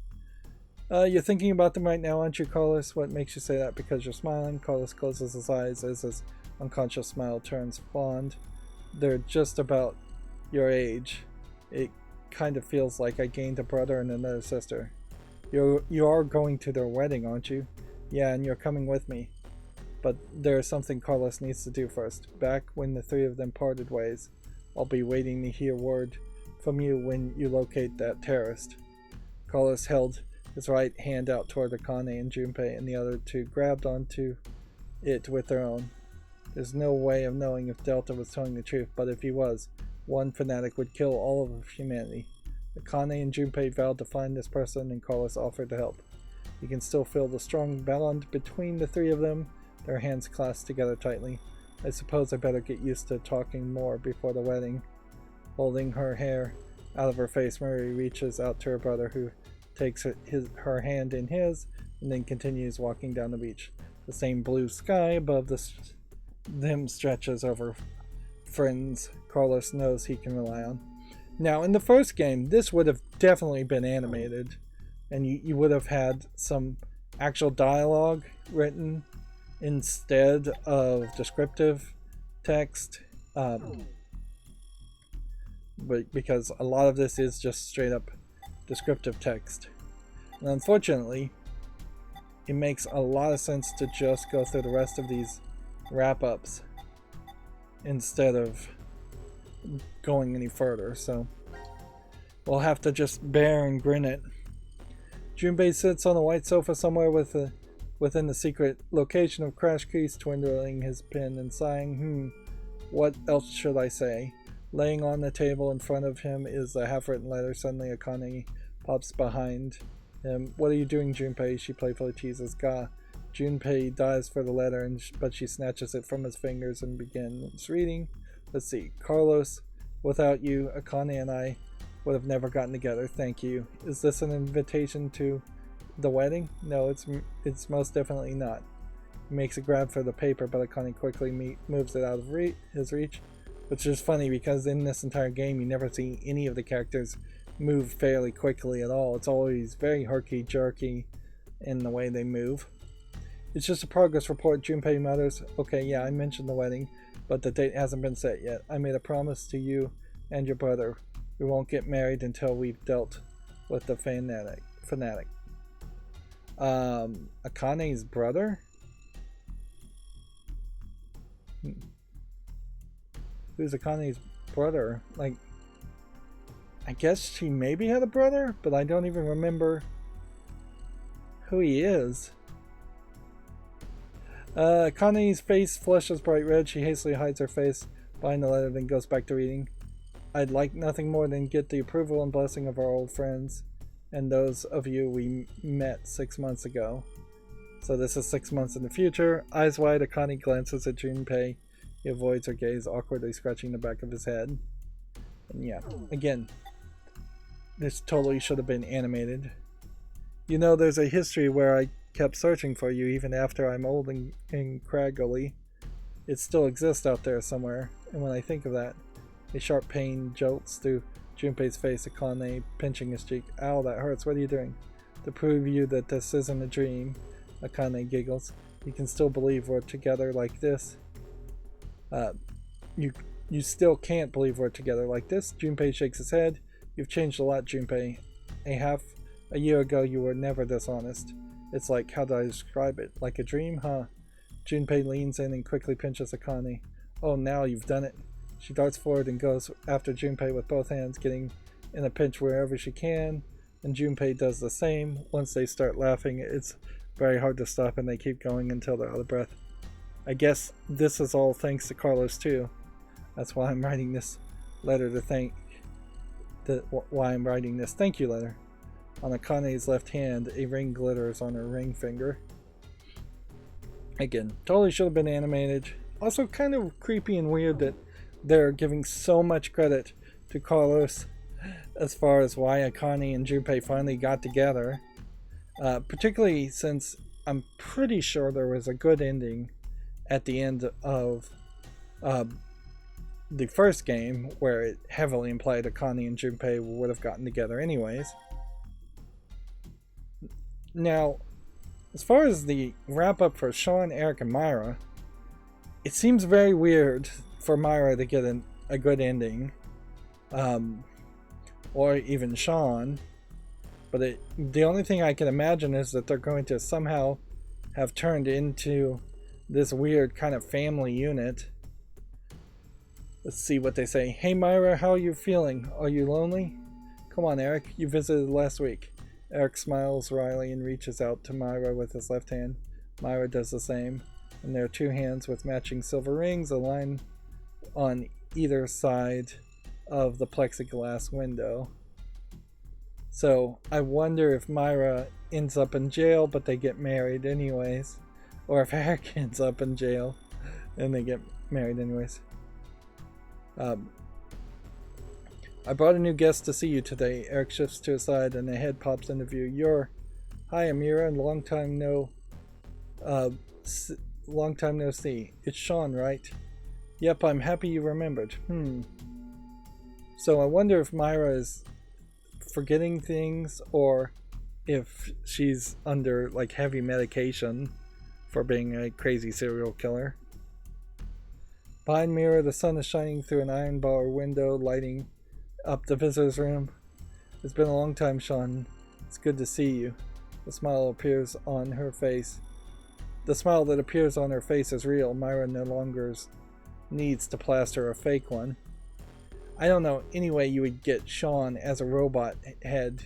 You're thinking about them right now, aren't you, Carlos? What makes you say that? Because you're smiling? Carlos closes his eyes as his unconscious smile turns fond. They're just about your age. It kind of feels like I gained a brother and another sister. You are going to their wedding, aren't you? Yeah, and you're coming with me. But there's something Carlos needs to do first. Back when the three of them parted ways, I'll be waiting to hear word from you when you locate that terrorist. Carlos held his right hand out toward Akane and Junpei, and the other two grabbed onto it with their own. There's no way of knowing if Delta was telling the truth, but if he was, one fanatic would kill all of humanity. Akane and Junpei vowed to find this person, and Carlos offered to help. You can still feel the strong bond between the three of them, their hands clasped together tightly. I suppose I better get used to talking more before the wedding. Holding her hair out of her face, Mary reaches out to her brother, who takes her hand in his and then continues walking down the beach. The same blue sky above them stretches over friends Carlos knows he can rely on. Now, in the first game, this would have definitely been animated, and you would have had some actual dialogue written instead of descriptive text, but because a lot of this is just straight up descriptive text. And unfortunately, it makes a lot of sense to just go through the rest of these wrap-ups instead of going any further, so we'll have to just bear and grin it. Junpei sits on a white sofa somewhere within the secret location of Crash Crease, twiddling his pen and sighing. What else should I say? Laying on the table in front of him is a half-written letter. Suddenly Akane pops behind him. What are you doing, Junpei? She playfully teases. Ga. Junpei dives for the letter, but she snatches it from his fingers and begins reading. Let's see. Carlos, without you, Akane and I would have never gotten together. Thank you. Is this an invitation to the wedding? No, it's most definitely not. He makes a grab for the paper, but Akane quickly moves it out of his reach, which is funny because in this entire game you never see any of the characters move fairly quickly at all. It's always very herky-jerky in the way they move. It's just a progress report, Junpei mutters. Okay, yeah, I mentioned the wedding, but the date hasn't been set yet. I made a promise to you and your brother. We won't get married until we've dealt with the fanatic. Akane's brother? Who's Akane's brother? Like, I guess she maybe had a brother, but I don't even remember who he is. Akane's face flushes bright red. She hastily hides her face behind the letter, then goes back to reading. I'd like nothing more than get the approval and blessing of our old friends and those of you we met 6 months ago. So this is 6 months in the future. Eyes wide, Akane glances at Junpei. He avoids her gaze, awkwardly scratching the back of his head. And yeah, again, this totally should have been animated. You know, there's a history where I kept searching for you even after I'm old and craggly. It still exists out there somewhere, and when I think of that, a sharp pain jolts through Junpei's face, Akane pinching his cheek. Ow, that hurts. What are you doing? To prove you that this isn't a dream, Akane giggles. You can still believe we're together like this. You still can't believe we're together like this? Junpei shakes his head. You've changed a lot, Junpei. A year ago you were never this honest. It's like, how do I describe it? Like a dream, huh? Junpei leans in and quickly pinches Akane. Oh, now you've done it. She darts forward and goes after Junpei with both hands, getting in a pinch wherever she can, and Junpei does the same. Once they start laughing, it's very hard to stop, and they keep going until they're out of breath. I guess this is all thanks to Carlos too. That's why I'm writing this letter to thank. Why I'm writing this thank you letter. On Akane's left hand, a ring glitters on her ring finger. Again, totally should have been animated. Also kind of creepy and weird that they're giving so much credit to Carlos as far as why Akane and Junpei finally got together. Particularly since I'm pretty sure there was a good ending at the end of the first game where it heavily implied Akane and Junpei would have gotten together anyways. Now, as far as the wrap-up for Sean, Eric, and Myra, it seems very weird for Myra to get a good ending, or even Sean, but the only thing I can imagine is that they're going to somehow have turned into this weird kind of family unit. Let's see what they say. Hey Myra, how are you feeling? Are you lonely? Come on Eric, you visited last week. Eric smiles wryly and reaches out to Myra with his left hand. Myra does the same, and their two hands with matching silver rings align on either side of the plexiglass window. So I wonder if Myra ends up in jail, but they get married anyways. Or if Eric ends up in jail and they get married anyways. I brought a new guest to see you today. Eric shifts to his side and a head pops into view. Hi, Amira, and long time no see. It's Sean, right? Yep, I'm happy you remembered. So I wonder if Myra is forgetting things or if she's under like heavy medication for being a crazy serial killer. Behind Myra, the sun is shining through an iron bar window, lighting up the visitor's room. It's been a long time, Sean. It's good to see you. The smile appears on her face. The smile that appears on her face is real. Myra no longer needs to plaster a fake one. I don't know any way you would get Sean as a robot head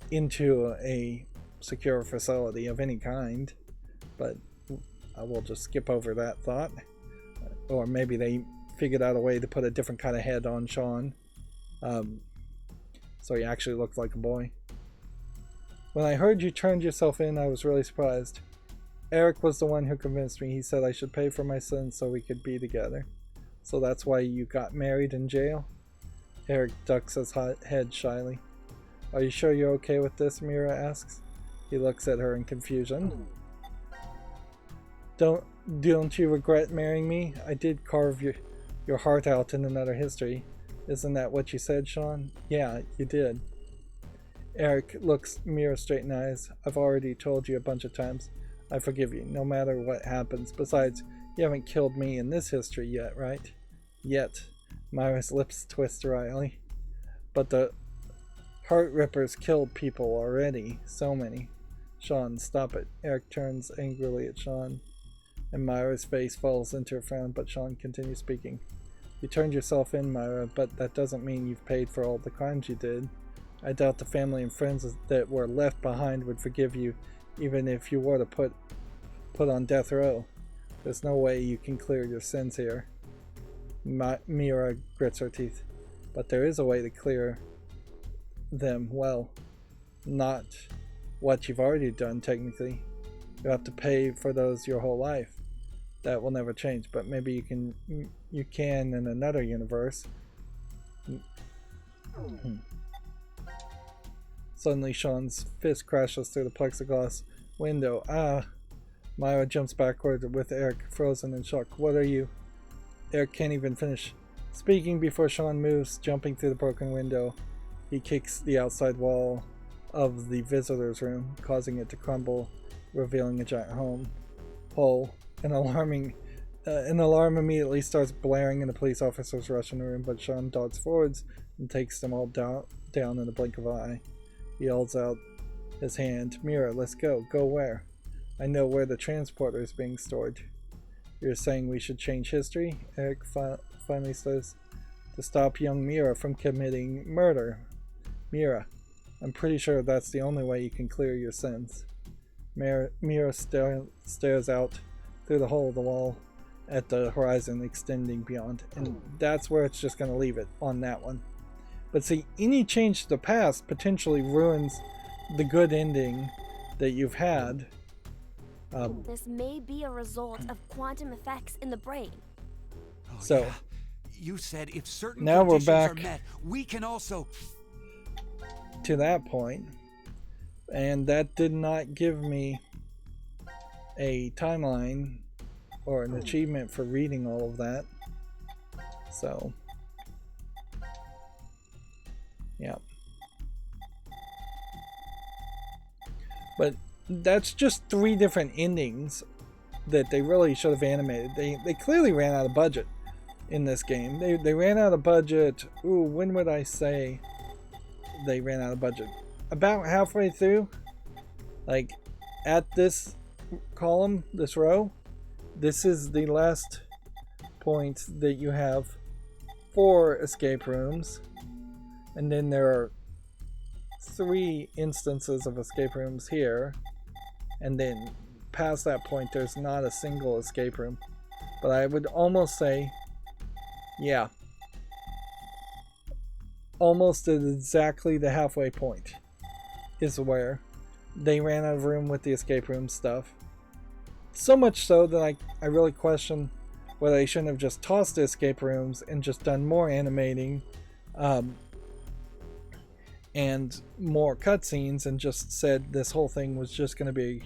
into a secure facility of any kind, but I will just skip over that thought. Or maybe they figured out a way to put a different kind of head on Sean, so he actually looked like a boy. When I heard you turned yourself in, I was really surprised. Eric was the one who convinced me. He said I should pay for my sins so we could be together. So that's why you got married in jail? Eric ducks his head shyly. Are you sure you're okay with this? Mira asks. He looks at her in confusion. Don't you regret marrying me? I did carve your heart out in another history. Isn't that what you said, Sean? Yeah, you did. Eric looks Mira straight in the eyes. I've already told you a bunch of times. I forgive you, no matter what happens. Besides, you haven't killed me in this history yet, right? Yet. Myra's lips twist wryly. But the Heart Rippers killed people already. So many. Sean, stop it. Eric turns angrily at Sean, and Myra's face falls into a frown, but Sean continues speaking. You turned yourself in, Myra, but that doesn't mean you've paid for all the crimes you did. I doubt the family and friends that were left behind would forgive you, even if you were to put on death row. There's no way you can clear your sins here. Mira grits her teeth. But there is a way to clear them. Well, not what you've already done, technically. You have to pay for those your whole life. That will never change, but maybe you can in another universe. Suddenly, Sean's fist crashes through the plexiglass window. Ah! Myra jumps backward with Eric frozen in shock. What are you? Eric can't even finish speaking before Sean moves, jumping through the broken window. He kicks the outside wall of the visitor's room, causing it to crumble, revealing a giant hole. An alarm immediately starts blaring and the police officers rush in the room, but Sean dodges forwards and takes them all down in the blink of an eye. He holds out his hand. Mira, let's go. Go where? I know where the transporter is being stored. You're saying we should change history? Eric finally says, to stop young Mira from committing murder. Mira, I'm pretty sure that's the only way you can clear your sins. Mira stares out through the hole of the wall at the horizon extending beyond, and that's where it's just going to leave it, on that one. But see, any change to the past potentially ruins the good ending that you've had. This may be a result of quantum effects in the brain. So, yeah. You said if certain now we're conditions back are met, we can also to that point, and that did not give me a timeline or an achievement for reading all of that. So, yeah. But that's just 3 different endings that they really should have animated. They clearly ran out of budget in this game. They ran out of budget. Ooh, when would I say they ran out of budget? About halfway through. Like, at this column, this row, this is the last point that you have 4 escape rooms, and then there are 3 instances of escape rooms here, and then past that point there's not a single escape room. But I would almost say, yeah, almost at exactly the halfway point is where they ran out of room with the escape room stuff. So much so that I really question whether they shouldn't have just tossed the escape rooms and just done more animating and more cutscenes, and just said this whole thing was just going to be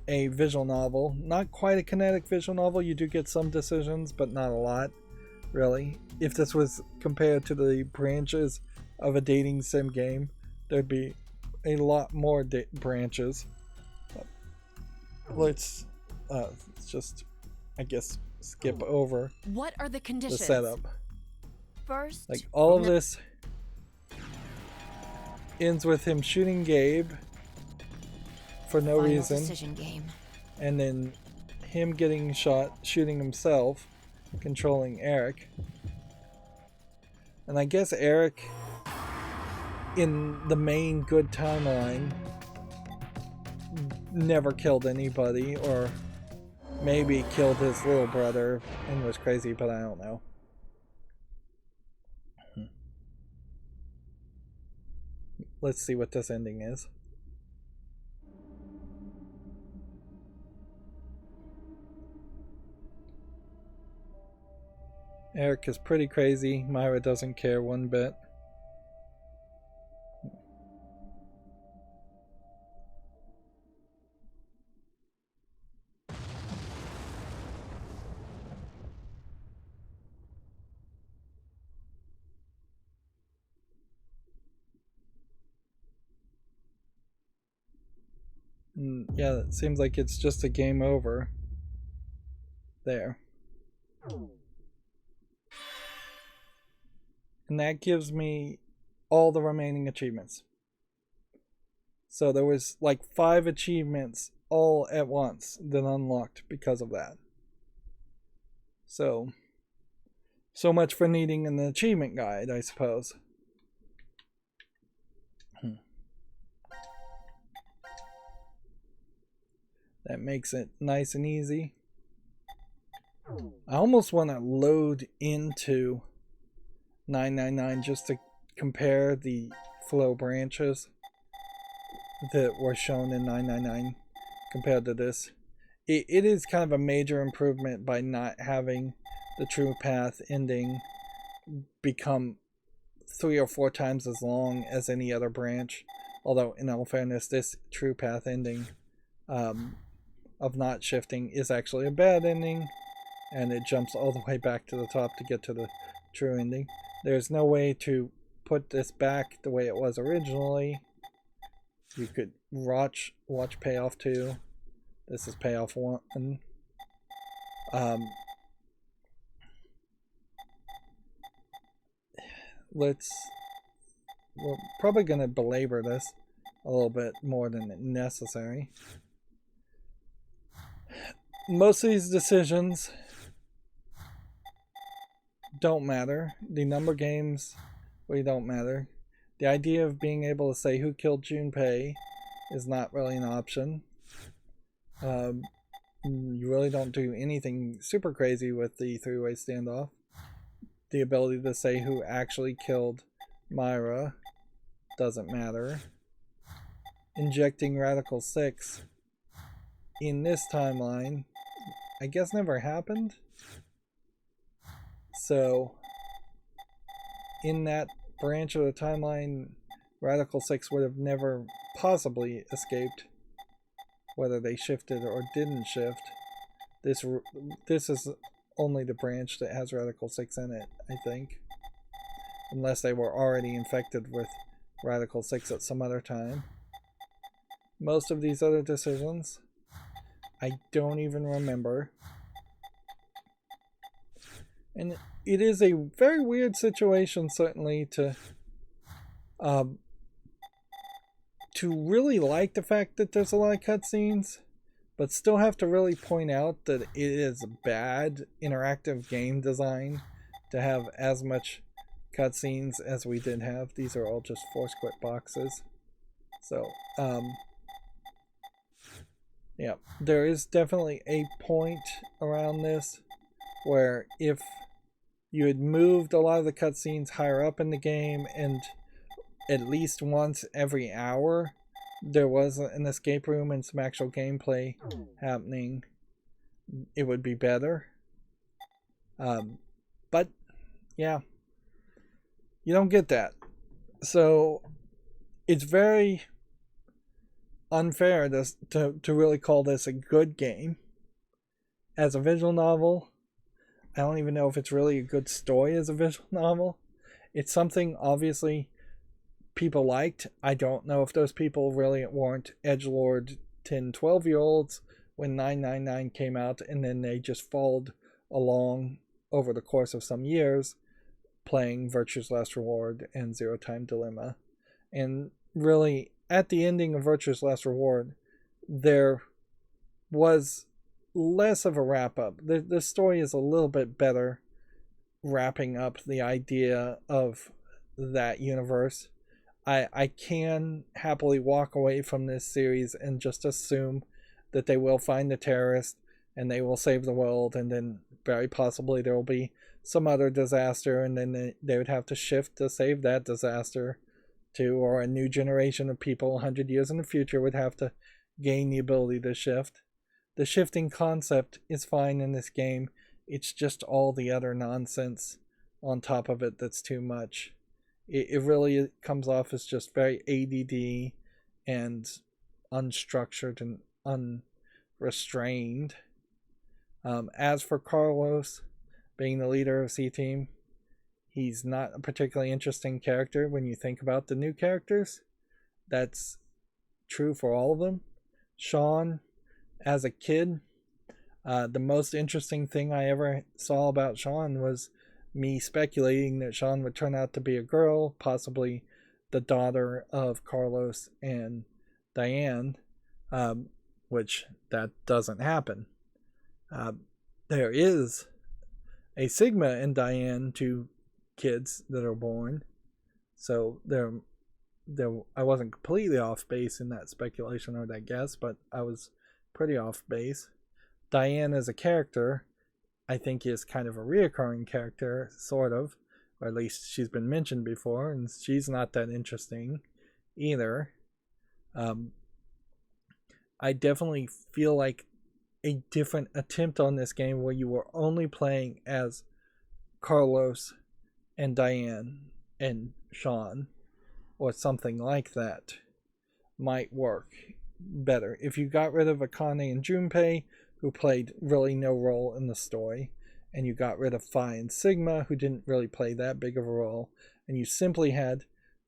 a visual novel. Not quite a kinetic visual novel. You do get some decisions, but not a lot, really. If this was compared to the branches of a dating sim game, there'd be a lot more branches. Let's just, I guess, skip over What are the conditions? the setup. First, Like, all of this ends with him shooting Gabe for no Final reason, decision game. and then him getting shot, shooting himself, controlling Eric. And I guess Eric, in the main good timeline, never killed anybody, or maybe killed his little brother and was crazy, but I don't know. Let's see what this ending is. Eric is pretty crazy. Myra doesn't care one bit. Yeah, it seems like it's just a game over. There. And that gives me all the remaining achievements. So there was like 5 achievements all at once that unlocked because of that. So much for needing an achievement guide, I suppose. That makes it nice and easy. I almost want to load into 999 just to compare the flow branches that were shown in 999 compared to this. It is kind of a major improvement by not having the true path ending become 3 or 4 times as long as any other branch. Although, in all fairness, this true path ending of not shifting is actually a bad ending, and it jumps all the way back to the top to get to the true ending. There's no way to put this back the way it was originally. You could watch payoff 2. This is payoff 1. We're probably going to belabor this a little bit more than necessary. Most of these decisions don't matter. The number games really don't matter. The idea of being able to say who killed Junpei is not really an option. You really don't do anything super crazy with the 3-way standoff. The ability to say who actually killed Myra doesn't matter. Injecting Radical 6 in this timeline, I guess, never happened. So, in that branch of the timeline, Radical 6 would have never possibly escaped, whether they shifted or didn't shift. This is only the branch that has Radical 6 in it, I think. Unless they were already infected with Radical 6 at some other time. Most of these other decisions, I don't even remember. And it is a very weird situation, certainly, to really like the fact that there's a lot of cutscenes, but still have to really point out that it is bad interactive game design to have as much cutscenes as we did have. These are all just force quit boxes. So, yeah, there is definitely a point around this where if you had moved a lot of the cutscenes higher up in the game and at least once every hour, there was an escape room and some actual gameplay happening, it would be better. But yeah, you don't get that. So it's very unfair to really call this a good game. As a visual novel, I don't even know if it's really a good story as a visual novel. It's something obviously people liked. I don't know if those people really weren't edgelord 10, 12-year-olds when 999 came out, and then they just followed along over the course of some years playing Virtue's Last Reward and Zero Time Dilemma. And really, at the ending of Virtue's Last Reward, there was less of a wrap-up. The story is a little bit better wrapping up the idea of that universe. I can happily walk away from this series and just assume that they will find the terrorist and they will save the world, and then very possibly there will be some other disaster, and then they would have to shift to save that disaster too, or a new generation of people 100 years in the future would have to gain the ability to shift. The shifting concept is fine in this game. It's just all the other nonsense on top of it that's too much. It really comes off as just very ADD and unstructured and unrestrained. As for Carlos being the leader of C-Team, he's not a particularly interesting character when you think about the new characters. That's true for all of them. Sean, as a kid, the most interesting thing I ever saw about Sean was me speculating that Sean would turn out to be a girl, possibly the daughter of Carlos and Diane, which that doesn't happen. There is a Sigma and Diane, two kids that are born, so I wasn't completely off base in that speculation or that guess, but I was pretty off base. Diane as a character, I think, is kind of a reoccurring character, sort of, or at least she's been mentioned before, and she's not that interesting either. I definitely feel like a different attempt on this game where you were only playing as Carlos and Diane and Sean, or something like that, might work better. If you got rid of Akane and Junpei, who played really no role in the story, and you got rid of Phi and Sigma, who didn't really play that big of a role, and you simply had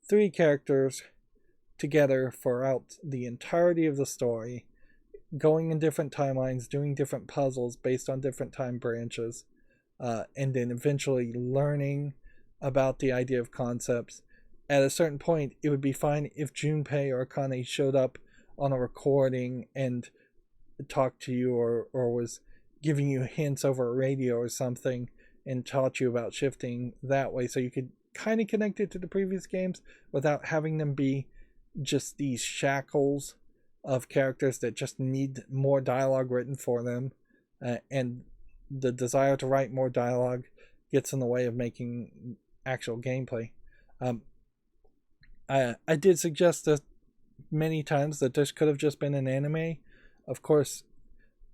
three characters together throughout the entirety of the story, going in different timelines, doing different puzzles based on different time branches, and then eventually learning about the idea of concepts. At a certain point, it would be fine if Junpei or Akane showed up on a recording and talked to you, or was giving you hints over a radio or something and taught you about shifting that way, so you could kind of connect it to the previous games without having them be just these shackles of characters that just need more dialogue written for them, and the desire to write more dialogue gets in the way of making actual gameplay. I did suggest that many times that this could have just been an anime. Of course,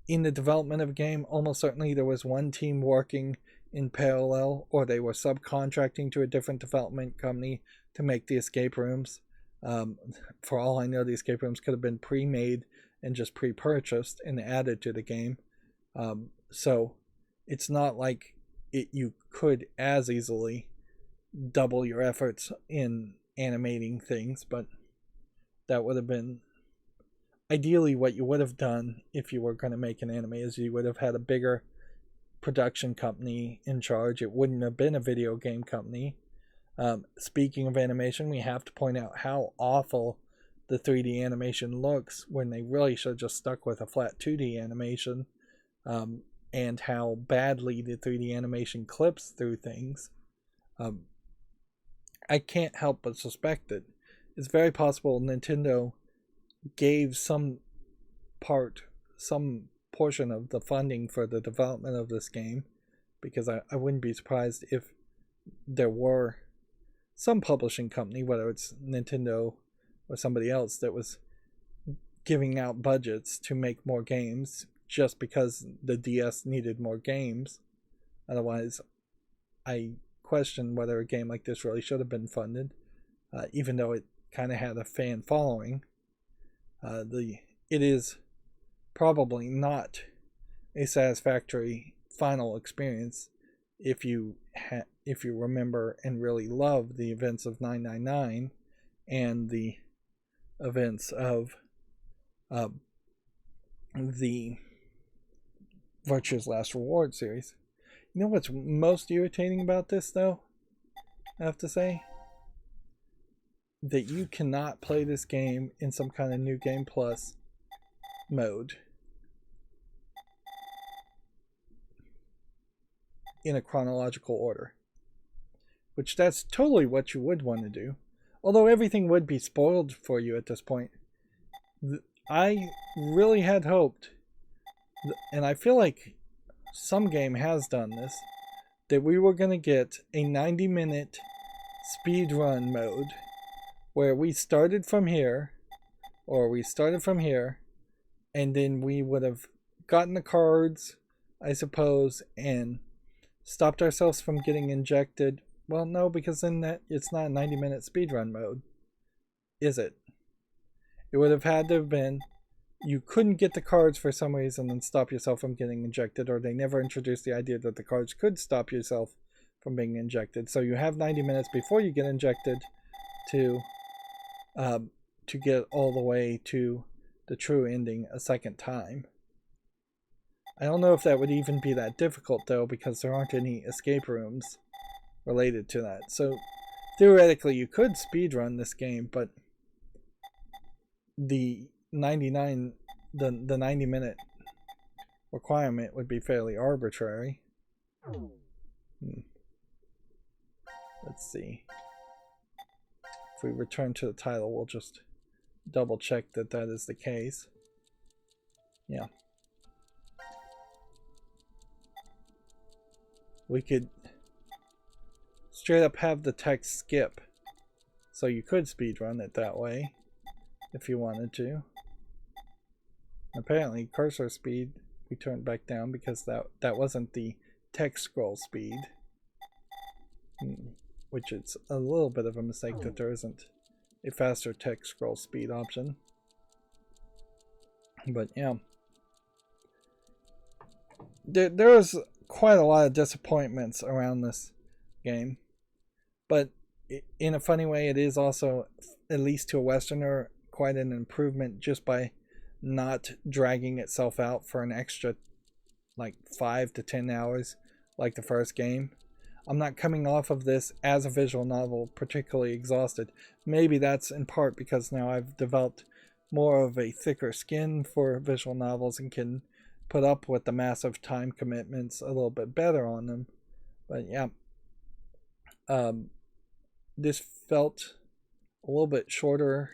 in the development of a game, almost certainly there was one team working in parallel, or they were subcontracting to a different development company to make the escape rooms. For all I know, the escape rooms could have been pre-made and just pre-purchased and added to the game. So it's not like you could as easily double your efforts in animating things, but that would have been ideally what you would have done if you were going to make an anime, is you would have had a bigger production company in charge. It wouldn't have been a video game company. Speaking of animation, we have to point out how awful the 3D animation looks when they really should have just stuck with a flat 2D animation, and how badly the 3D animation clips through things. I can't help but suspect that it's very possible Nintendo gave some portion of the funding for the development of this game, because I wouldn't be surprised if there were some publishing company, whether it's Nintendo or somebody else, that was giving out budgets to make more games just because the DS needed more games. Otherwise, I question whether a game like this really should have been funded, even though it kind of had a fan following. It is probably not a satisfactory final experience if you remember and really love the events of 999 and the events of the Virtue's Last Reward series. You know what's most irritating about this, though? I have to say that you cannot play this game in some kind of New Game Plus mode in a chronological order, which that's totally what you would want to do, although everything would be spoiled for you at this point. I really had hoped, and I feel like some game has done this, that we were going to get a 90-minute speedrun mode where we started from here, and then we would have gotten the cards, I suppose, and stopped ourselves from getting injected. Well, no, because then that it's not a 90-minute speedrun mode, is it? It would have had to have been you couldn't get the cards for some reason and stop yourself from getting injected, or they never introduced the idea that the cards could stop yourself from being injected. So you have 90 minutes before you get injected to get all the way to the true ending a second time. I don't know if that would even be that difficult, though, because there aren't any escape rooms related to that. So theoretically you could speedrun this game, but the 90-minute requirement would be fairly arbitrary. Let's see. If we return to the title, we'll just double check that that is the case. Yeah. We could straight up have the text skip, so you could speedrun it that way if you wanted to. Apparently cursor speed we turned back down because that wasn't the text scroll speed, which is a little bit of a mistake that there isn't a faster text scroll speed option. But yeah, there was quite a lot of disappointments around this game, but in a funny way it is also, at least to a Westerner, quite an improvement just by not dragging itself out for an extra like 5 to 10 hours like the first game. I'm not coming off of this as a visual novel particularly exhausted. Maybe that's in part because now I've developed more of a thicker skin for visual novels and can put up with the massive time commitments a little bit better on them. But yeah, this felt a little bit shorter,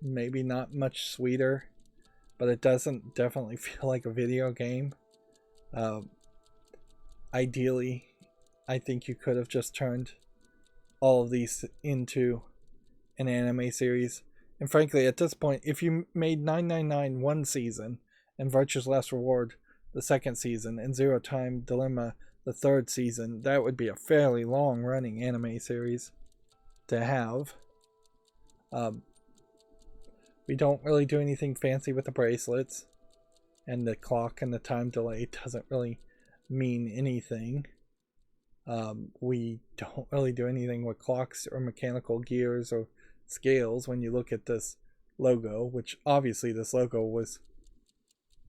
maybe not much sweeter, but it doesn't definitely feel like a video game. Ideally, I think you could have just turned all of these into an anime series. And frankly, at this point, if you made 999 one season and Virtue's Last Reward the second season and Zero Time Dilemma the third season, that would be a fairly long running anime series to have. We don't really do anything fancy with the bracelets, and the clock and the time delay doesn't really mean anything. We don't really do anything with clocks or mechanical gears or scales when you look at this logo, which obviously this logo was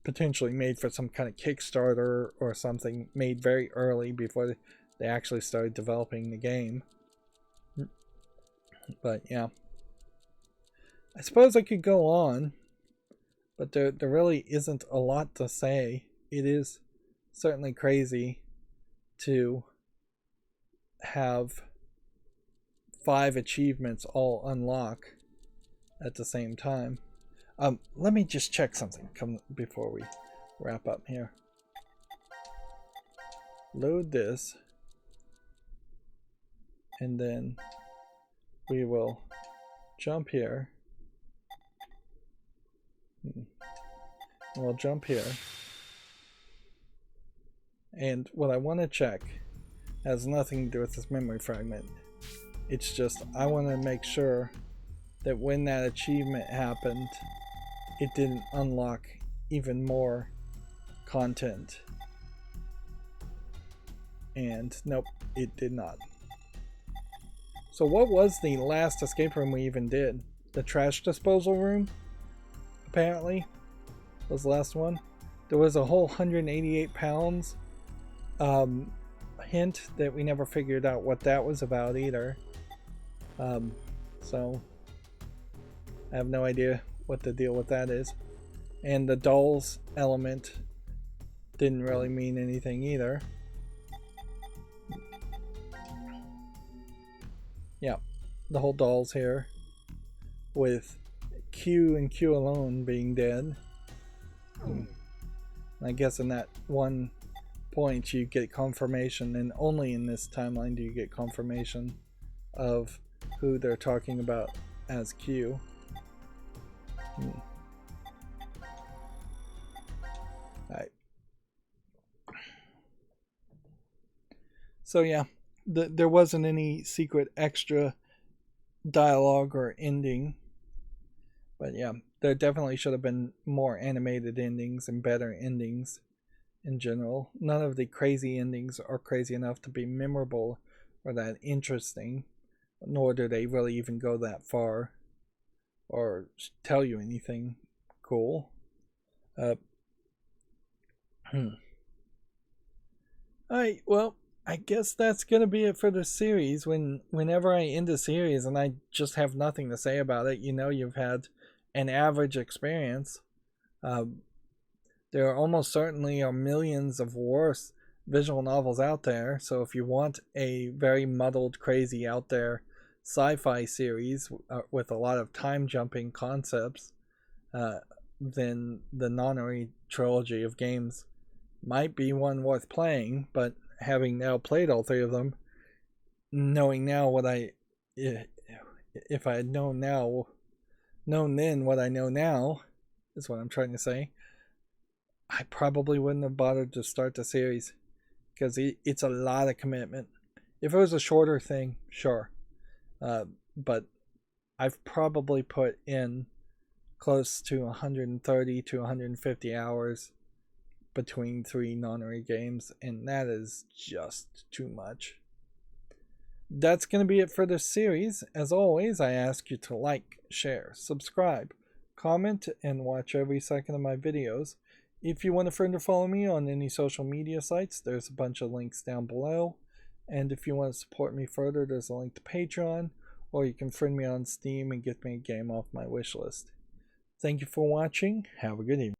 potentially made for some kind of Kickstarter or something, made very early before they actually started developing the game. But yeah, I suppose I could go on, but there really isn't a lot to say. It is certainly crazy to have 5 achievements all unlock at the same time. Let me just check something before we wrap up here. Load this, and then we will jump here. We'll jump here. And what I want to check has nothing to do with this memory fragment. It's just I want to make sure that when that achievement happened, it didn't unlock even more content. And nope, it did not. So what was the last escape room we even did? The trash disposal room? Apparently was the last one. There was a whole 188 pounds hint that we never figured out what that was about either. So I have no idea what the deal with that is. And the dolls element didn't really mean anything either. Yeah, the whole dolls here with Q and Q alone being dead. I guess in that one point you get confirmation, and only in this timeline do you get confirmation of who they're talking about as Q. Alright. So yeah, there wasn't any secret extra dialogue or ending. But yeah, there definitely should have been more animated endings and better endings in general. None of the crazy endings are crazy enough to be memorable or that interesting, nor do they really even go that far or tell you anything cool. Alright, well, I guess that's gonna be it for the series. Whenever I end a series and I just have nothing to say about it, you know you've had an average experience. There almost certainly are millions of worse visual novels out there, so if you want a very muddled, crazy, out there sci-fi series with a lot of time jumping concepts, then the Nonary trilogy of games might be one worth playing. But having now played all three of them, knowing now what if I had known then what I know now, is what I'm trying to say, I probably wouldn't have bothered to start the series, because it's a lot of commitment. If it was a shorter thing, sure, but I've probably put in close to 130 to 150 hours between 3 Nonary games, and that is just too much. That's going to be it for this series. As always, I ask you to like, share, subscribe, comment, and watch every second of my videos. If you want a friend or follow me on any social media sites, there's a bunch of links down below. And if you want to support me further, there's a link to Patreon, or you can friend me on Steam and get me a game off my wish list. Thank you for watching. Have a good evening.